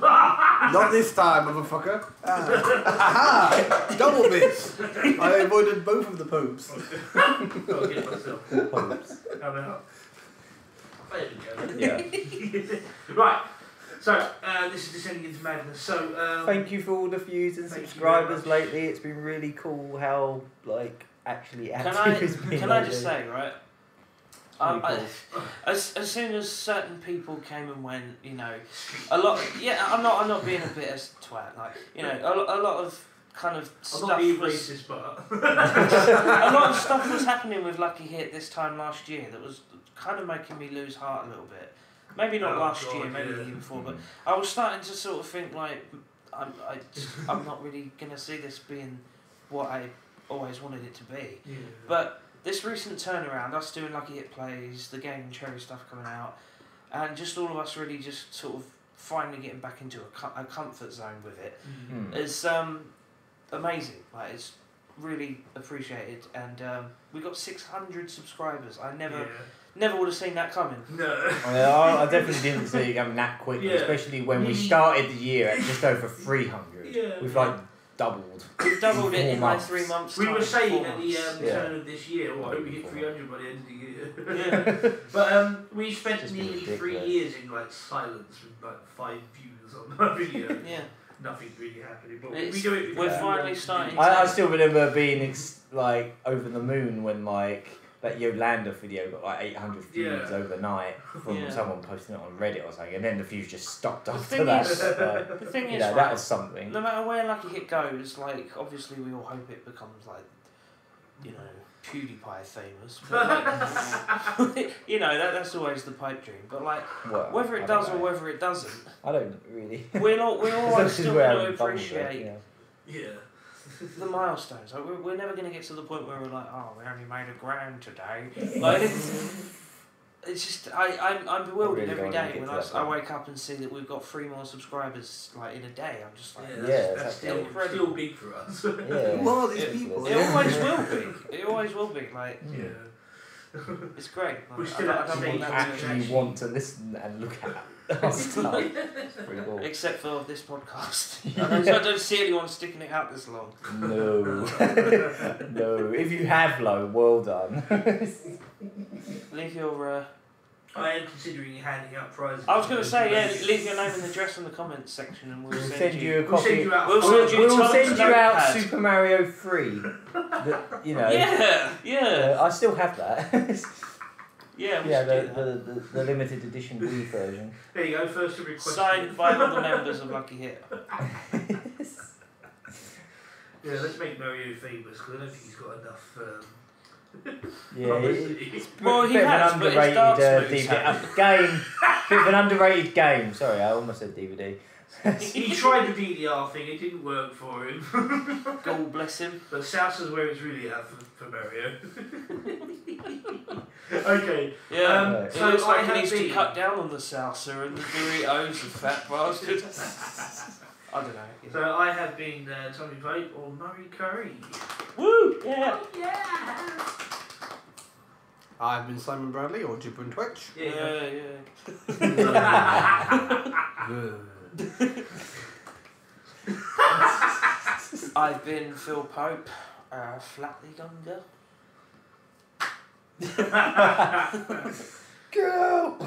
Speaker 3: God!
Speaker 4: Not this time, motherfucker. Aha! Double miss. I avoided both of the popes.
Speaker 3: Gotta get myself. How about? There we go.
Speaker 6: Yeah.
Speaker 3: Right. So this is descending into madness. So
Speaker 6: Thank you for all the views and
Speaker 3: Thank you
Speaker 6: subscribers
Speaker 3: very much.
Speaker 6: lately. It's been really cool how actually
Speaker 1: Can
Speaker 6: active it's been.
Speaker 1: I
Speaker 6: lately.
Speaker 1: just say, right?
Speaker 6: Really
Speaker 1: As soon as certain people came and went, you know, a lot. Yeah, I'm not being a bit of twat. Like, you know, a lot of kind of
Speaker 3: I'm
Speaker 1: stuff.
Speaker 3: not being
Speaker 1: was,
Speaker 3: racist, but
Speaker 1: a lot of stuff was happening with Lucky Hit this time last year that was kind of making me lose heart a little bit. Maybe not last year, maybe the year before, but I was starting to sort of think like, I'm not really gonna see this being what I always wanted it to be.
Speaker 3: yeah.
Speaker 1: But this recent turnaround, us doing Lucky Hit Plays, the Game and Cherry stuff coming out, and just all of us really just sort of finally getting back into a comfort zone with it, is amazing. Like, it's really appreciated, and we got 600 subscribers. I never would have seen that coming.
Speaker 3: No.
Speaker 6: I definitely didn't see it coming that quickly,
Speaker 3: Yeah.
Speaker 6: especially when we started the year at just over 300.
Speaker 3: Yeah.
Speaker 6: We've like doubled.
Speaker 1: We've doubled it in
Speaker 6: 4
Speaker 1: like
Speaker 6: months.
Speaker 1: 3 months.
Speaker 3: We were
Speaker 1: time,
Speaker 3: saying
Speaker 1: 4
Speaker 3: at the
Speaker 1: months.
Speaker 3: turn of this year, well, I hope we hit 300 by the end of the year.
Speaker 1: Yeah.
Speaker 3: But we spent
Speaker 6: Just been
Speaker 3: nearly 3
Speaker 6: ridiculous.
Speaker 3: years in like silence with like 5 views on my video.
Speaker 1: Yeah.
Speaker 3: Nothing really happening, but
Speaker 1: It's-
Speaker 3: we do it.
Speaker 1: we're
Speaker 3: because we
Speaker 1: finally
Speaker 3: want to
Speaker 1: starting
Speaker 3: do it.
Speaker 6: I still remember being like over the moon when like that Yolanda video got like 800 views
Speaker 3: Yeah.
Speaker 6: overnight from
Speaker 1: Yeah.
Speaker 6: someone posting it on Reddit or something, and then the views just stopped after
Speaker 1: thing
Speaker 6: that.
Speaker 1: is-
Speaker 6: Like,
Speaker 1: The thing
Speaker 6: you
Speaker 1: is,
Speaker 6: know,
Speaker 1: right,
Speaker 6: that was something.
Speaker 1: no matter where Lucky Hit goes, like, obviously we all hope it becomes like, you know, PewDiePie famous. But, like, you know, that's always the pipe dream. But like,
Speaker 6: Well,
Speaker 1: whether
Speaker 6: I
Speaker 1: it
Speaker 6: don't
Speaker 1: does or
Speaker 6: know.
Speaker 1: whether it doesn't,
Speaker 6: I don't really.
Speaker 1: we're always
Speaker 6: This is
Speaker 1: still
Speaker 6: where
Speaker 1: going to
Speaker 6: I'm bubbled
Speaker 1: appreciate
Speaker 6: there,
Speaker 3: Yeah.
Speaker 1: the milestones. Like, we're never going to get to the point where we're like, oh, we only made $1,000 today. Like, it's just I'm bewildered
Speaker 6: really
Speaker 1: every
Speaker 6: don't wanna
Speaker 1: day
Speaker 6: get
Speaker 1: when
Speaker 6: to that
Speaker 1: I
Speaker 6: point.
Speaker 1: wake up and see that we've got 3 more subscribers like in a day. I'm just like,
Speaker 3: Yeah, that's
Speaker 6: exactly.
Speaker 3: still big for us.
Speaker 6: Yeah.
Speaker 4: Who are these
Speaker 1: It-
Speaker 4: people?
Speaker 1: it always will be. It always will be. Like,
Speaker 3: Yeah.
Speaker 1: it's great. Like,
Speaker 3: We
Speaker 1: I
Speaker 3: still
Speaker 1: don't-
Speaker 3: have
Speaker 1: I
Speaker 3: to
Speaker 1: don't want
Speaker 3: make
Speaker 1: that to
Speaker 6: Actually want to listen and look at our stuff. It's pretty cool.
Speaker 1: except for this podcast. I don't see anyone sticking it out this long.
Speaker 6: No. No. If you have, well done.
Speaker 1: Leave your.
Speaker 3: I am considering handing out prizes.
Speaker 1: I was going to say, yeah, leave your name and address in the comments section, and we'll
Speaker 6: We'll
Speaker 1: send you.
Speaker 6: a
Speaker 3: We'll
Speaker 6: copy.
Speaker 3: send you out.
Speaker 1: We'll
Speaker 6: We'll,
Speaker 1: send you
Speaker 6: we'll
Speaker 1: Tom's
Speaker 6: send you out
Speaker 1: notepad.
Speaker 6: Super Mario 3. You know.
Speaker 1: Yeah.
Speaker 6: I still have that.
Speaker 1: Yeah. We
Speaker 6: Yeah,
Speaker 1: should do that.
Speaker 6: the limited edition Wii version.
Speaker 3: There you go. First to request.
Speaker 1: Signed by all the members of Lucky Hit.
Speaker 3: Yeah, let's make Mario famous because I don't think he's got enough.
Speaker 6: Yeah,
Speaker 3: publicity.
Speaker 1: Well, he
Speaker 6: bit of
Speaker 1: has,
Speaker 6: an
Speaker 1: but his
Speaker 6: underrated
Speaker 1: dance moves
Speaker 6: DB.
Speaker 1: have.
Speaker 6: Game. Bit of an underrated game. Sorry, I almost said DVD.
Speaker 3: He tried the DDR thing, it didn't work for him.
Speaker 1: God bless him.
Speaker 3: But Salsa's where it's really at for Mario. Okay.
Speaker 1: Yeah.
Speaker 6: Right.
Speaker 1: It
Speaker 3: So
Speaker 1: looks
Speaker 3: I
Speaker 1: like he
Speaker 3: have
Speaker 1: needs to
Speaker 3: been-
Speaker 1: cut down on the salsa and the Doritos, the fat bastard. I don't know.
Speaker 3: So I have been Tommy Pope or Murry Curry.
Speaker 1: Woo! Yeah.
Speaker 4: I've been Simon Bradley or JibberandTwitch.
Speaker 1: Yeah. I've been Phil Pope, FlattheYounger.
Speaker 6: Girl!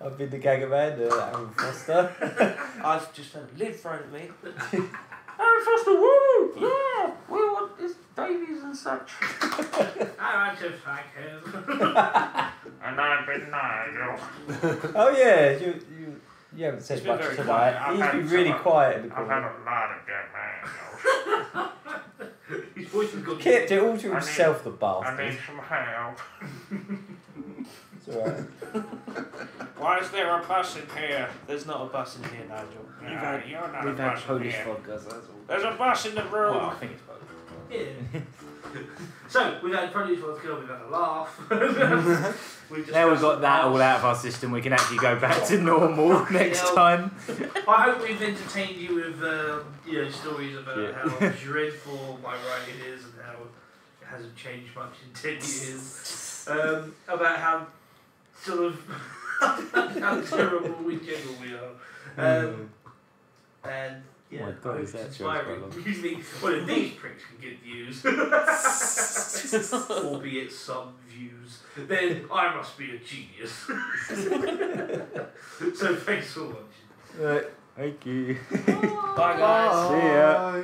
Speaker 6: I've been the Gagaman, Aaron Foster.
Speaker 1: I've just had a lid thrown at me. Aaron Foster, woo! Yeah! We want his babies and such.
Speaker 3: I want to fuck him.
Speaker 1: And I've been Nigel.
Speaker 6: Oh yeah, you haven't said
Speaker 1: He's been
Speaker 6: much
Speaker 1: very
Speaker 6: tonight.
Speaker 1: quiet.
Speaker 6: He's
Speaker 1: I've
Speaker 6: been
Speaker 1: had
Speaker 6: really
Speaker 1: some-
Speaker 6: quiet in the
Speaker 1: I've had
Speaker 6: corner.
Speaker 1: a lot of good man.
Speaker 3: His voice has got
Speaker 6: Kept it all to
Speaker 1: I
Speaker 6: himself, the
Speaker 1: I
Speaker 6: bastard.
Speaker 1: need some help.
Speaker 6: It's alright.
Speaker 1: Why is there a bus in here? There's not a bus in here, Nigel. You're not a bus in here.
Speaker 2: vodkas, that's all.
Speaker 1: There's a bus in the room.
Speaker 2: Well, I think it's both.
Speaker 3: Yeah. So, we've had produce vodka, we've had a laugh.
Speaker 2: Now we've got that all out of our system, we can actually go back to normal next time.
Speaker 3: I hope we've entertained you with stories about how dreadful my writing is and how it hasn't changed much in 10 years. About how sort of how terrible in general we are. And yeah,
Speaker 2: Oh my God,
Speaker 3: I hope
Speaker 2: is that
Speaker 3: it's
Speaker 2: joke
Speaker 3: inspiring.
Speaker 2: well
Speaker 3: Usually one of these pricks can get views, albeit some views, then I must be a genius. So thanks for watching.
Speaker 6: Right, thank you.
Speaker 1: Bye, guys.
Speaker 6: See ya.